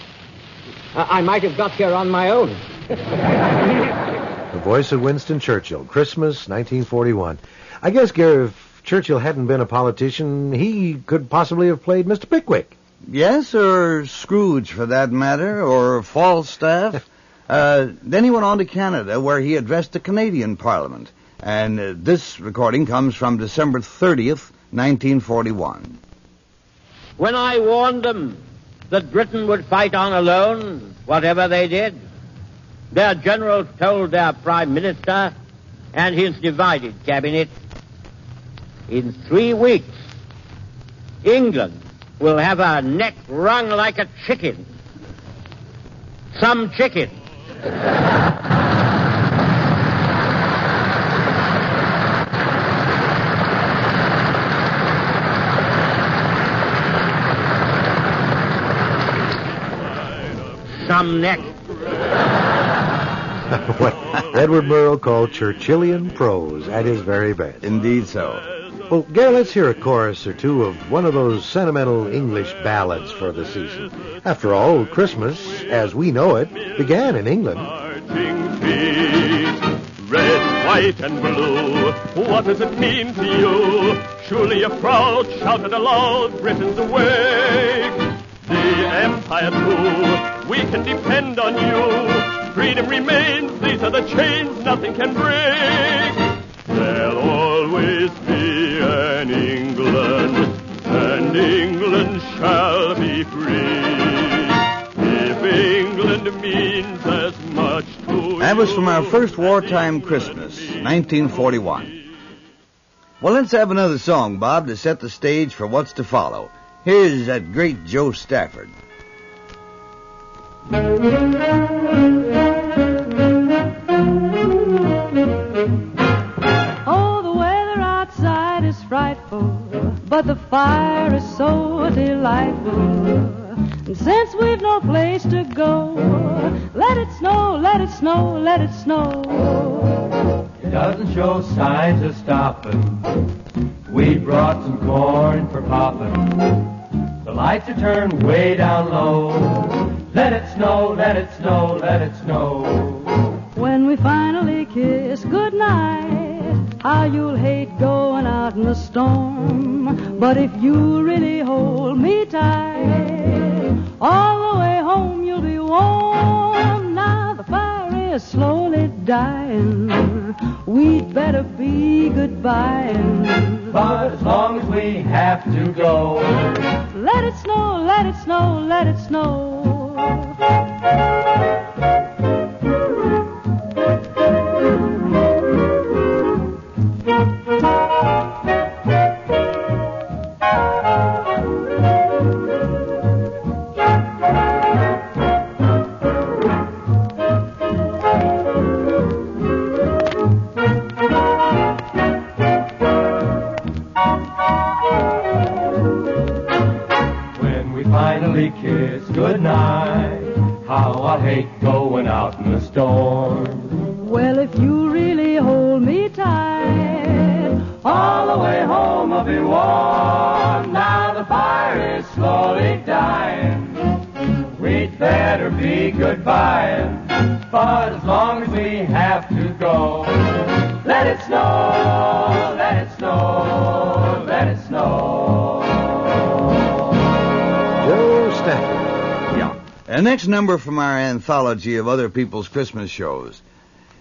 I might have got here on my own. The voice of Winston Churchill, Christmas, 1941. I guess, Gary, if Churchill hadn't been a politician, he could possibly have played Mr. Pickwick. Yes, or Scrooge, for that matter, or Falstaff. Then he went on to Canada, where he addressed the Canadian Parliament. And this recording comes from December 30th, 1941. When I warned them that Britain would fight on alone, whatever they did, their generals told their Prime Minister and his divided cabinet, in 3 weeks, England will have her neck wrung like a chicken. Some chicken. come next. What Edward Murrow called Churchillian prose at his very best. Indeed so. Well, Gare, let's hear a chorus or two of one of those sentimental English ballads for the season. After all, Christmas, as we know it, began in England. Red, white, and blue, what does it mean to you? Surely you're proud, shouted aloud, Britain's awake. The Empire too, we can depend on you. Freedom remains, these are the chains nothing can break. There'll always be an England, and England shall be free. If England means as much to That was from our first wartime Christmas, 1941. Well, let's have another song, Bob, to set the stage for what's to follow. Here's that great Joe Stafford. Oh, the weather outside is frightful, but the fire is so delightful. And since we've no place to go, let it snow, let it snow, let it snow. It doesn't show signs of stopping. We brought some corn for popping. The lights are turned way down low. Let it snow, let it snow, let it snow. When we finally kiss goodnight, how you'll hate going out in the storm. But if you really hold me tight, all the way home you'll be warm. Now the fire is slowly dying. We'd better be goodbying. But as long as we have to go, let it snow, let it snow, let it snow. kiss goodnight. How I hate going out in the storm. Well, if you really hold me tight, all the way home I'll be warm. Now the fire is slowly dying. We'd better be goodbye. But as long as we have to go, let it snow, let it snow, let it snow. Joe Stafford. Yeah. The next number from our anthology of other people's Christmas shows.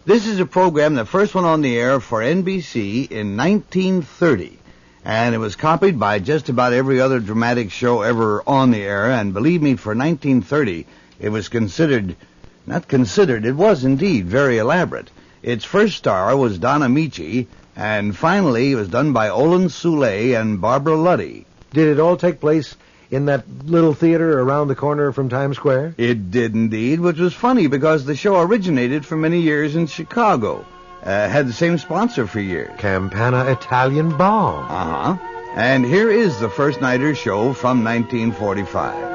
This is a program that first went on the air for NBC in 1930. And it was copied by just about every other dramatic show ever on the air. And believe me, for 1930, it was it was indeed very elaborate. Its first star was Don Amici, and finally it was done by Olin Soule and Barbara Luddy. Did it all take place in that little theater around the corner from Times Square? It did indeed, which was funny because the show originated for many years in Chicago. Had the same sponsor for years. Campana Italian Balm. Uh-huh. And here is the First Nighter show from 1945.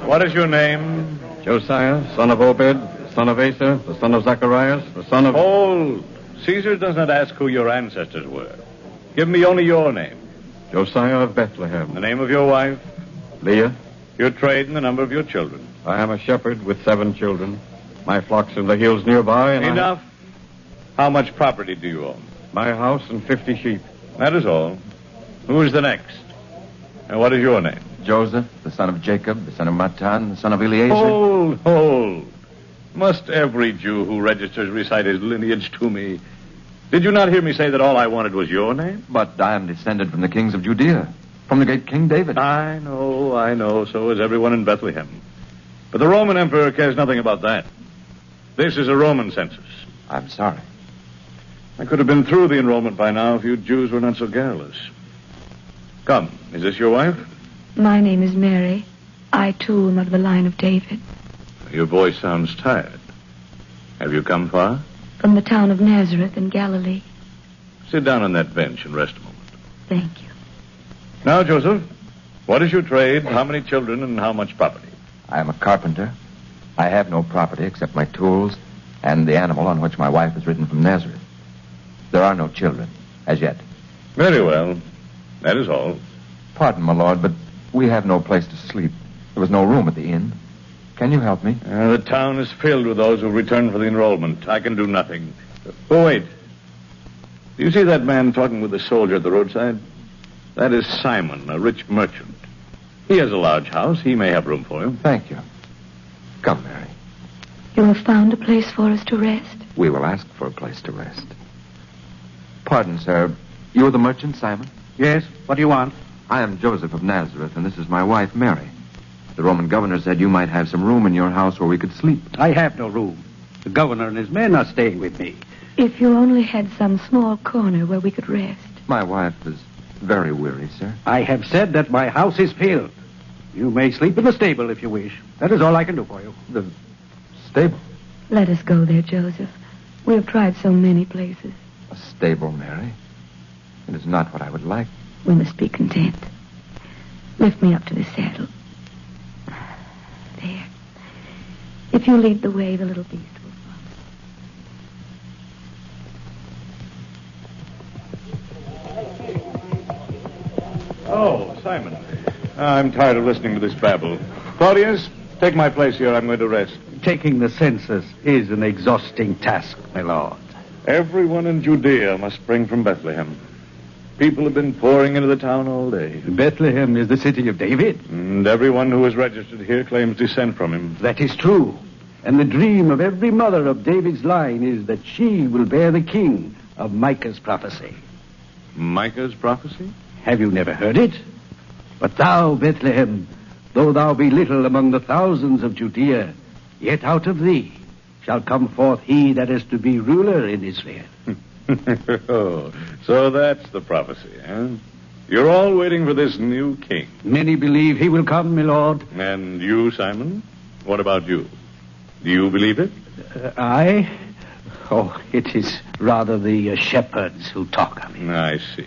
What is your name? Josiah, son of Obed, son of Asa, the son of Zacharias, the son of... Hold. Caesar does not ask who your ancestors were. Give me only your name. Josiah of Bethlehem. The name of your wife? Leah. Your trade and the number of your children. I am a shepherd with 7 children. My flock's in the hills nearby, and Enough. How much property do you own? My house and 50 sheep. That is all. Who is the next? And what is your name? Joseph, the son of Jacob, the son of Matan, the son of Eliezer. Hold. Must every Jew who registers recite his lineage to me? Did you not hear me say that all I wanted was your name? But I am descended from the kings of Judea, from the great King David. I know. So is everyone in Bethlehem. But the Roman emperor cares nothing about that. This is a Roman census. I'm sorry. I could have been through the enrollment by now if you Jews were not so garrulous. Come, is this your wife? My name is Mary. I, too, am of the line of David. Your voice sounds tired. Have you come far? From the town of Nazareth in Galilee. Sit down on that bench and rest a moment. Thank you. Now, Joseph, what is your trade, how many children, and how much property? I am a carpenter. I have no property except my tools and the animal on which my wife has ridden from Nazareth. There are no children, as yet. Very well. That is all. Pardon, my lord, but we have no place to sleep. There was no room at the inn. Can you help me? The town is filled with those who return for the enrollment. I can do nothing. Oh, wait. Do you see that man talking with the soldier at the roadside? That is Simon, a rich merchant. He has a large house. He may have room for you. Thank you. Come, Mary. You have found a place for us to rest? We will ask for a place to rest. Pardon, sir. You're the merchant, Simon? Yes. What do you want? I am Joseph of Nazareth, and this is my wife, Mary. The Roman governor said you might have some room in your house where we could sleep. I have no room. The governor and his men are staying with me. If you only had some small corner where we could rest. My wife is very weary, sir. I have said that my house is filled. You may sleep in the stable if you wish. That is all I can do for you. The stable? Let us go there, Joseph. We have tried so many places. A stable, Mary? It is not what I would like. We must be content. Lift me up to the saddle. There. If you lead the way, the little beast will Oh, Simon. I'm tired of listening to this babble. Claudius, take my place here. I'm going to rest. Taking the census is an exhausting task, my lord. Everyone in Judea must spring from Bethlehem. People have been pouring into the town all day. Bethlehem is the city of David. And everyone who is registered here claims descent from him. That is true. And the dream of every mother of David's line is that she will bear the king of Micah's prophecy. Micah's prophecy? Have you never heard it? But thou, Bethlehem, though thou be little among the thousands of Judea, yet out of thee shall come forth he that is to be ruler in Israel. Oh, so that's the prophecy, eh? You're all waiting for this new king. Many believe he will come, my lord. And you, Simon? What about you? Do you believe it? I? Oh, it is rather the shepherds who talk of it. I see.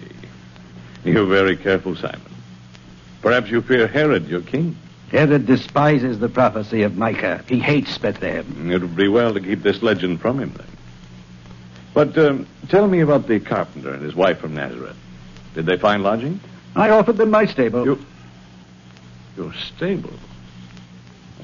You're very careful, Simon. Perhaps you fear Herod, your king. Herod despises the prophecy of Micah. He hates Bethlehem. It would be well to keep this legend from him, then. But tell me about the carpenter and his wife from Nazareth. Did they find lodging? I offered them my stable. Your stable?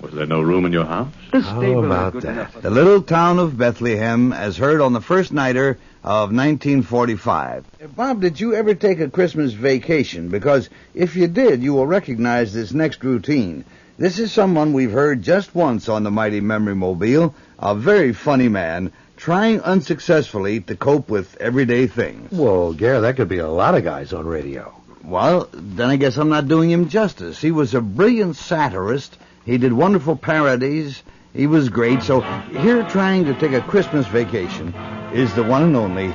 Was there no room in your house? The stable How about that? The little town of Bethlehem, as heard on the first nighter of 1945. Bob, did you ever take a Christmas vacation? Because if you did, you will recognize this next routine. This is someone we've heard just once on the Mighty Memory Mobile, a very funny man, trying unsuccessfully to cope with everyday things. Well, Gare, that could be a lot of guys on radio. Well, then I guess I'm not doing him justice. He was a brilliant satirist. He did wonderful parodies. He was great. So here trying to take a Christmas vacation is the one and only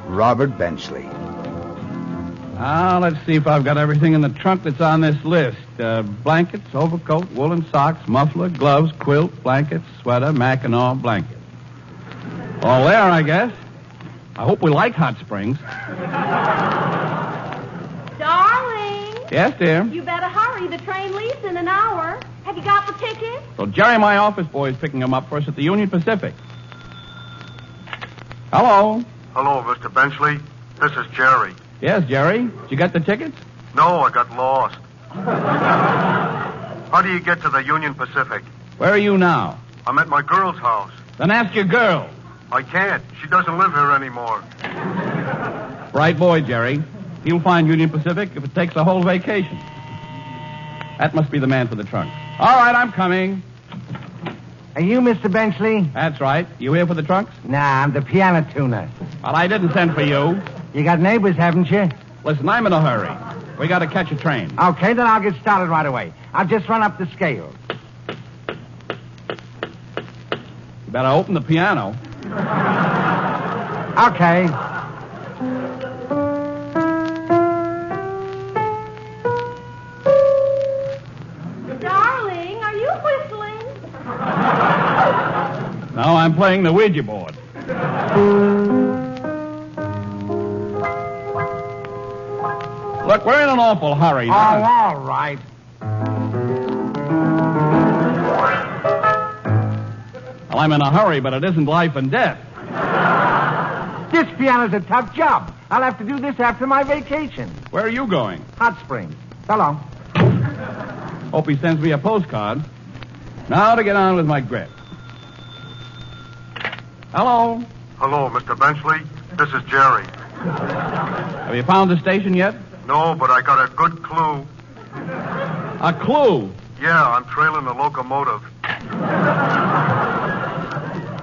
Robert Benchley. Now, let's see if I've got everything in the trunk that's on this list. Blankets, overcoat, woolen socks, muffler, gloves, quilt, blankets, sweater, Mackinaw blanket. All there, I guess. I hope we like hot springs. Darling. Yes, dear? You better hurry. The train leaves in an hour. Have you got the ticket? So Jerry, my office boy, is picking him up for us at the Union Pacific. Hello? Hello, Mr. Benchley. This is Jerry. Yes, Jerry. Did you get the tickets? No, I got lost. How do you get to the Union Pacific? Where are you now? I'm at my girl's house. Then ask your girl. I can't. She doesn't live here anymore. Bright boy, Jerry. He'll find Union Pacific if it takes a whole vacation. That must be the man for the trunk. All right, I'm coming. Are you Mr. Benchley? That's right. You here for the trunks? Nah, I'm the piano tuner. Well, I didn't send for you. You got neighbors, haven't you? Listen, I'm in a hurry. We got to catch a train. Okay, then I'll get started right away. I'll just run up the scale. You better open the piano. Okay. Darling, are you whistling? No, I'm playing the Ouija board. Look, we're in an awful hurry Oh, now. all right. Well, I'm in a hurry, but it isn't life and death. This piano's a tough job. I'll have to do this after my vacation. Where are you going? Hot Springs. So long. Hope he sends me a postcard. Now to get on with my grip. Hello. Hello, Mr. Benchley. This is Jerry. Have you found the station yet? No, but I got a good clue. A clue? Yeah, I'm trailing the locomotive.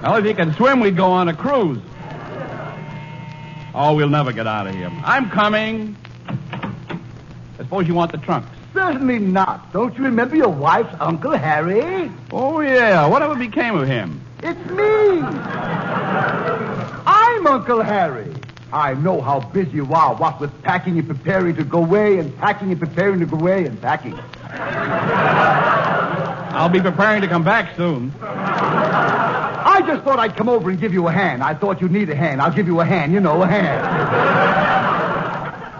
Well, if you can swim, we'd go on a cruise. Oh, we'll never get out of here. I'm coming. I suppose you want the trunks. Certainly not. Don't you remember your wife's Uncle Harry? Oh, yeah. Whatever became of him? It's me. I'm Uncle Harry. I know how busy you are, what with packing and preparing to go away and packing and preparing to go away and packing. I'll be preparing to come back soon. I just thought I'd come over and give you a hand. I thought you'd need a hand. I'll give you a hand, a hand.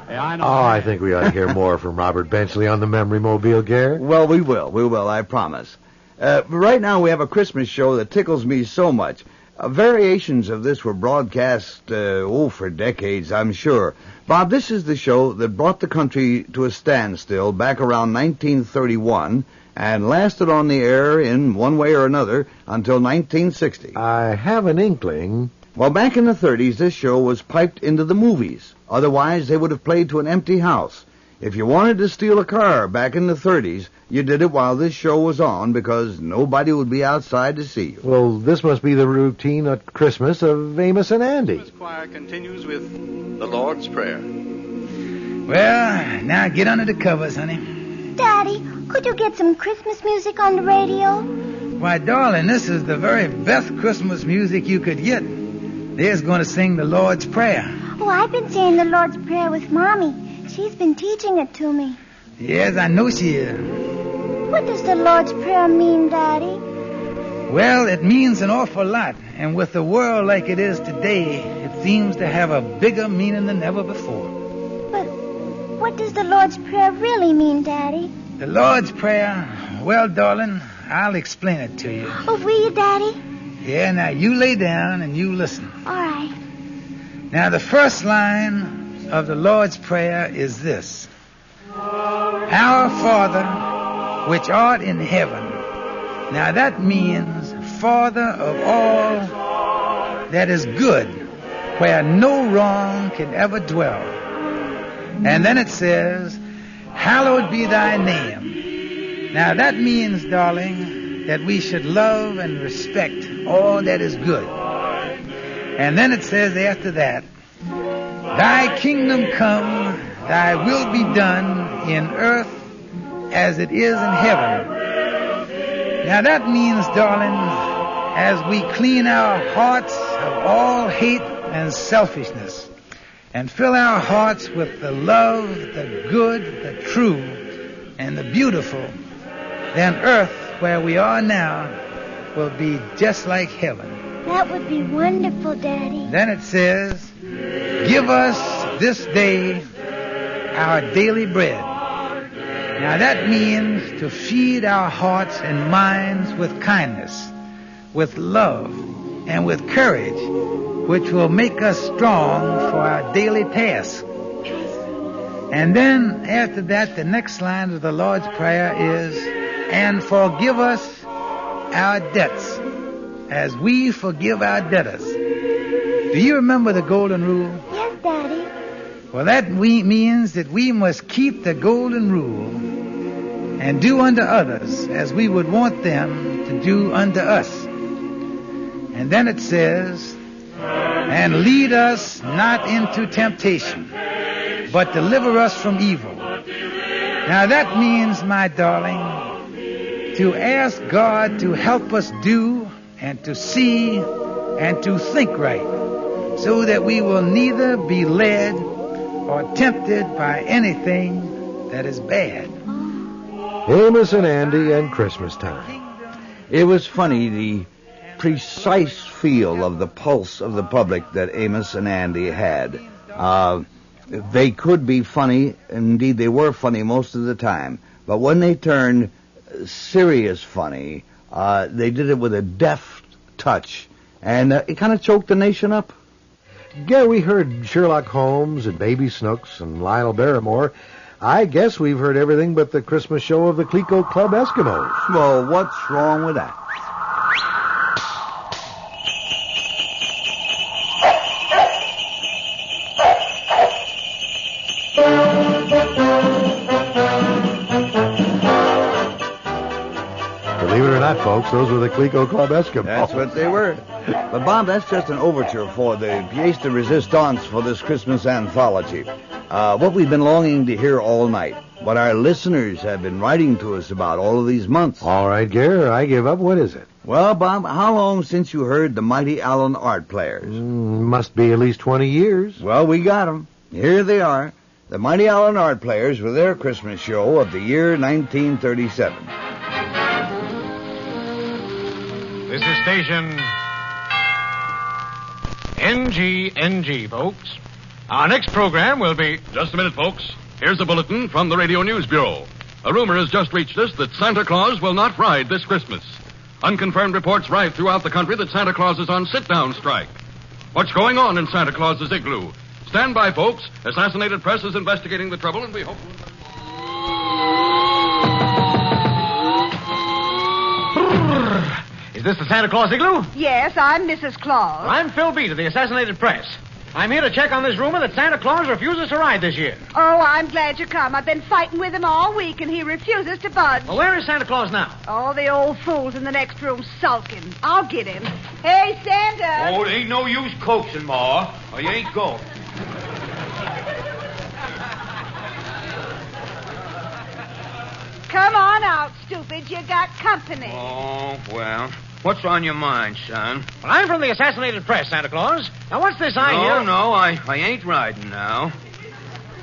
Hey, I know. Oh, I think we ought to hear more from Robert Benchley on the Memory Mobile, Garrett. Well, we will, I promise. Right now we have a Christmas show that tickles me so much. Variations of this were broadcast, for decades, I'm sure. Bob, this is the show that brought the country to a standstill back around 1931 and lasted on the air in one way or another until 1960. I have an inkling. Well, back in the 30s, this show was piped into the movies. Otherwise, they would have played to an empty house. If you wanted to steal a car back in the 30s, you did it while this show was on because nobody would be outside to see you. Well, this must be the routine at Christmas of Amos and Andy. This choir continues with the Lord's Prayer. Well, now get under the covers, honey. Daddy, could you get some Christmas music on the radio? Why, darling, this is the very best Christmas music you could get. There's going to sing the Lord's Prayer. Oh, I've been saying the Lord's Prayer with Mommy. She's been teaching it to me. Yes, I know she is. What does the Lord's Prayer mean, Daddy? Well, it means an awful lot. And with the world like it is today, it seems to have a bigger meaning than ever before. But what does the Lord's Prayer really mean, Daddy? The Lord's Prayer, well, darling, I'll explain it to you. Oh, will you, Daddy? Yeah, now you lay down and you listen. All right. Now, the first line of the Lord's Prayer is this. Our Father, which art in heaven. Now, that means Father of all that is good, where no wrong can ever dwell. And then it says, hallowed be thy name. Now, that means, darling, that we should love and respect all that is good. And then it says after that, thy kingdom come, thy will be done in earth as it is in heaven. Now that means, darling, as we clean our hearts of all hate and selfishness and fill our hearts with the love, the good, the true, and the beautiful, then earth, where we are now, will be just like heaven. That would be wonderful, Daddy. Then it says, give us this day our daily bread. Now that means to feed our hearts and minds with kindness, with love, and with courage, which will make us strong for our daily task. And then after that, the next line of the Lord's Prayer is, and forgive us our debts as we forgive our debtors. Do you remember the golden rule? Yes, Daddy. Well, that means that we must keep the golden rule and do unto others as we would want them to do unto us. And then it says, and lead us not into temptation, but deliver us from evil. Now that means, my darling, to ask God to help us do and to see and to think right, so that we will neither be led or tempted by anything that is bad. Amos and Andy and Christmas time. It was funny, the precise feel of the pulse of the public that Amos and Andy had. They could be funny. Indeed, they were funny most of the time. But when they turned serious funny, they did it with a deft touch. And it kind of choked the nation up. Yeah, we heard Sherlock Holmes and Baby Snooks and Lionel Barrymore. I guess we've heard everything but the Christmas show of the Clico Club Eskimos. Well, what's wrong with that? Believe it or not, folks, those were the Clico Club Eskimos. That's what they were. But, Bob, that's just an overture for the pièce de résistance for this Christmas anthology. What we've been longing to hear all night. What our listeners have been writing to us about all of these months. All right, Gare, I give up. What is it? Well, Bob, how long since you heard the Mighty Allen Art Players? Must be at least 20 years. Well, we got them. Here they are. The Mighty Allen Art Players with their Christmas show of the year 1937. This is station NGNG, folks. Our next program will be... Just a minute, folks. Here's a bulletin from the Radio News Bureau. A rumor has just reached us that Santa Claus will not ride this Christmas. Unconfirmed reports ride throughout the country that Santa Claus is on sit-down strike. What's going on in Santa Claus's igloo? Stand by, folks. Assassinated Press is investigating the trouble, and we hope... Is this the Santa Claus igloo? Yes, I'm Mrs. Claus. I'm Phil Beat of the Assassinated Press. I'm here to check on this rumor that Santa Claus refuses to ride this year. Oh, I'm glad you come. I've been fighting with him all week, and he refuses to budge. Well, where is Santa Claus now? Oh, the old fool's in the next room sulking. I'll get him. Hey, Santa! Oh, it ain't no use coaxing, Ma, or you ain't going. Come on out, stupid. You got company. Oh, well, what's on your mind, son? Well, I'm from the Assassinated Press, Santa Claus. Now, what's this I hear? No, I ain't riding now.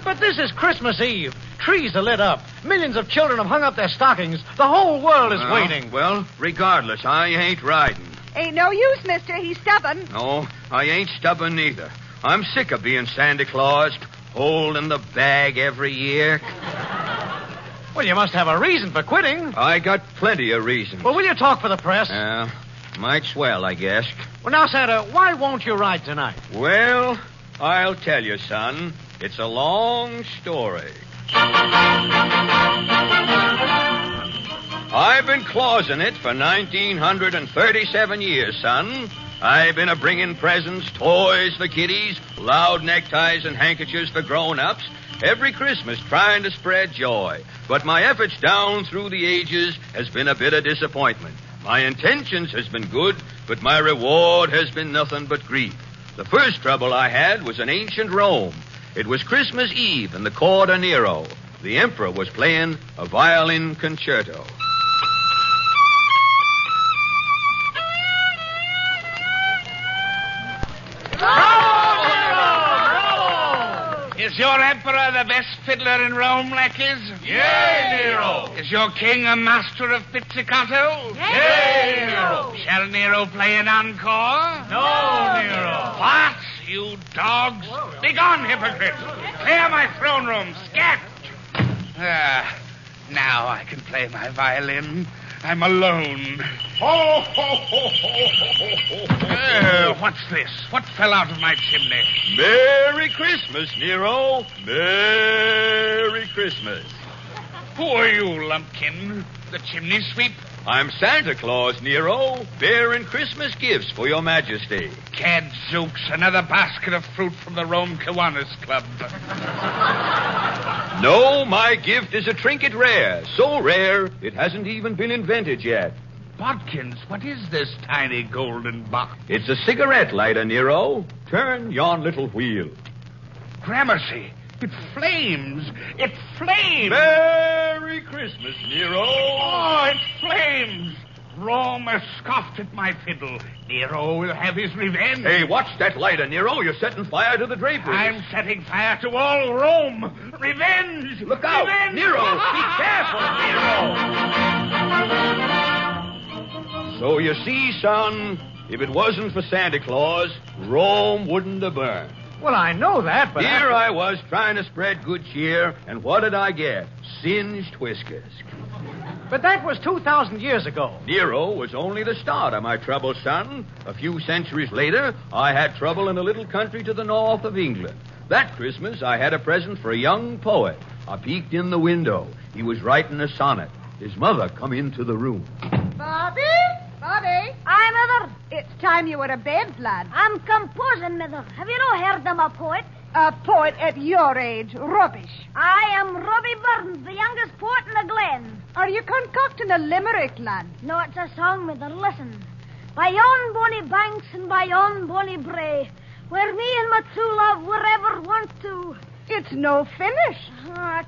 But this is Christmas Eve. Trees are lit up. Millions of children have hung up their stockings. The whole world is waiting. Well, regardless, I ain't riding. Ain't no use, mister. He's stubborn. No, I ain't stubborn neither. I'm sick of being Santa Claus, holding the bag every year. Well, you must have a reason for quitting. I got plenty of reasons. Well, will you talk for the press? Might swell, I guess. Well, now, Santa, why won't you ride tonight? Well, I'll tell you, son. It's a long story. I've been clausing it for 1937 years, son. I've been a-bringing presents, toys for kiddies, loud neckties and handkerchiefs for grown-ups, every Christmas trying to spread joy. But my efforts down through the ages has been a bit of disappointment. My intentions has been good, but my reward has been nothing but grief. The first trouble I had was in ancient Rome. It was Christmas Eve in the court of Nero. The emperor was playing a violin concerto. Is your emperor the best fiddler in Rome, lackeys? Yea, Nero. Is your king a master of pizzicato? Yea, Nero. Shall Nero play an encore? No, Nero. What, you dogs? Begone, hypocrites! Clear my throne room, scat! Now I can play my violin. I'm alone. Ho, ho, ho, ho, ho, ho. What's this? What fell out of my chimney? Merry Christmas, Nero. Merry Christmas. Who are you, lumpkin? The chimney sweep? I'm Santa Claus, Nero, bearing Christmas gifts for your majesty. Gadzooks, another basket of fruit from the Rome Kiwanis Club. No, my gift is a trinket rare, so rare it hasn't even been invented yet. Bodkins, what is this tiny golden box? It's a cigarette lighter, Nero. Turn yon little wheel. Gramercy, it flames! It flames! Merry Christmas, Nero! Oh, it flames! Rome has scoffed at my fiddle. Nero will have his revenge. Hey, watch that lighter, Nero. You're setting fire to the draperies. I'm setting fire to all Rome. Revenge! Look out! Revenge. Nero, be careful, Nero! So you see, son, if it wasn't for Santa Claus, Rome wouldn't have burned. Well, I know that, but Here I was trying to spread good cheer, and what did I get? Singed whiskers. But that was 2,000 years ago. Nero was only the start of my trouble, son. A few centuries later, I had trouble in a little country to the north of England. That Christmas, I had a present for a young poet. I peeked in the window. He was writing a sonnet. His mother come into the room. Bobby? Bobby? Aye, Mother. It's time you were to bed, lad. I'm composing, Mother. Have you no heard I'm a poet? A poet at your age. Rubbish. I am Robbie Burns, the youngest poet in the glen. Are you concocting a limerick, lad? No, it's a song, Mother. Listen. By yon bonny banks and by yon bonny brae, where me and my true love were ever wont to... It's no finish.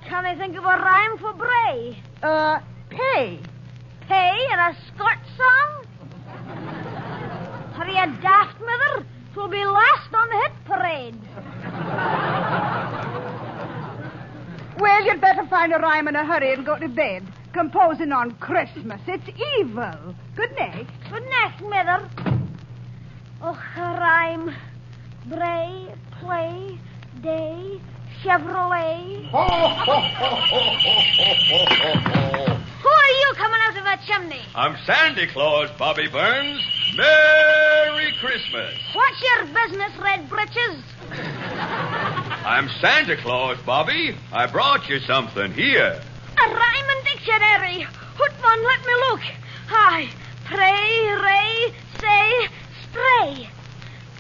Can I think of a rhyme for bray? Pay. Pay in a Scotch song? Are you daft, Mother? 'Twill be last on the hit parade. Well, you'd better find a rhyme in a hurry and go to bed. Composing on Christmas. It's evil. Good night. Good night, Mother. Oh, a rhyme. Bray, play, day, Chevrolet. Ho, ho, ho, ho, ho, ho, ho, ho. Who are you coming out of that chimney? I'm Santa Claus, Bobby Burns. Merry Christmas. What's your business, Red Britches? I'm Santa Claus, Bobby. I brought you something here. A rhyming dictionary. Hootman, let me look. Aye, pray, ray, say, stray.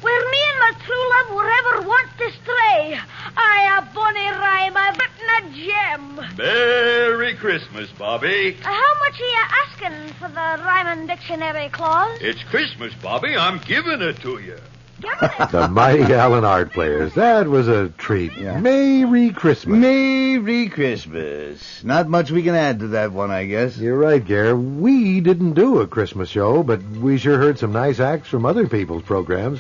Where me and my true love were ever wont to stray. Aye, a bonny rhyme, I've written a gem. Merry Christmas, Bobby. How much are you asking for the rhyming dictionary, Claus? It's Christmas, Bobby. I'm giving it to you. The mighty Allen Art Players. That was a treat. Yeah. Merry Christmas. Merry Christmas. Not much we can add to that one, I guess. You're right, Gare. We didn't do a Christmas show, but we sure heard some nice acts from other people's programs.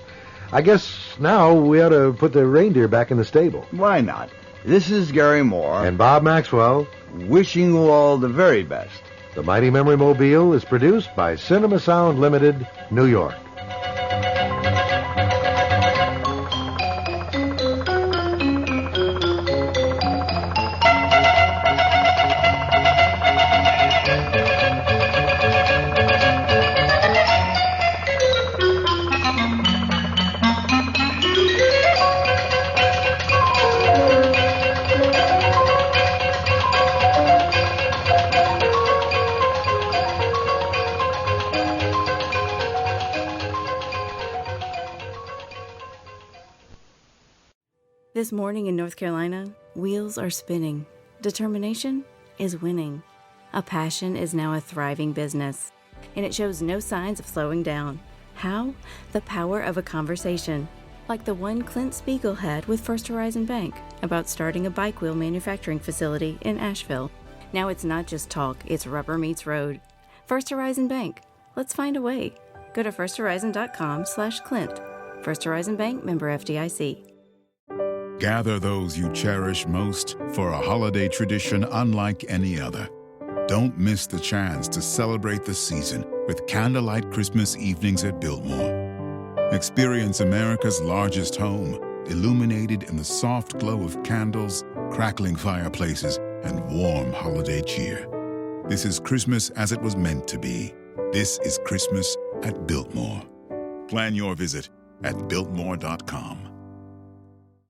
I guess now we ought to put the reindeer back in the stable. Why not? This is Gary Moore. And Bob Maxwell. Wishing you all the very best. The Mighty Memory Mobile is produced by Cinema Sound Limited, New York. This morning in North Carolina, wheels are spinning. Determination is winning. A passion is now a thriving business, and it shows no signs of slowing down. How? The power of a conversation, like the one Clint Spiegel had with First Horizon Bank about starting a bike wheel manufacturing facility in Asheville. Now it's not just talk, it's rubber meets road. First Horizon Bank. Let's find a way. Go to firsthorizon.com/Clint. First Horizon Bank, member FDIC. Gather those you cherish most for a holiday tradition unlike any other. Don't miss the chance to celebrate the season with candlelight Christmas evenings at Biltmore. Experience America's largest home, illuminated in the soft glow of candles, crackling fireplaces, and warm holiday cheer. This is Christmas as it was meant to be. This is Christmas at Biltmore. Plan your visit at Biltmore.com.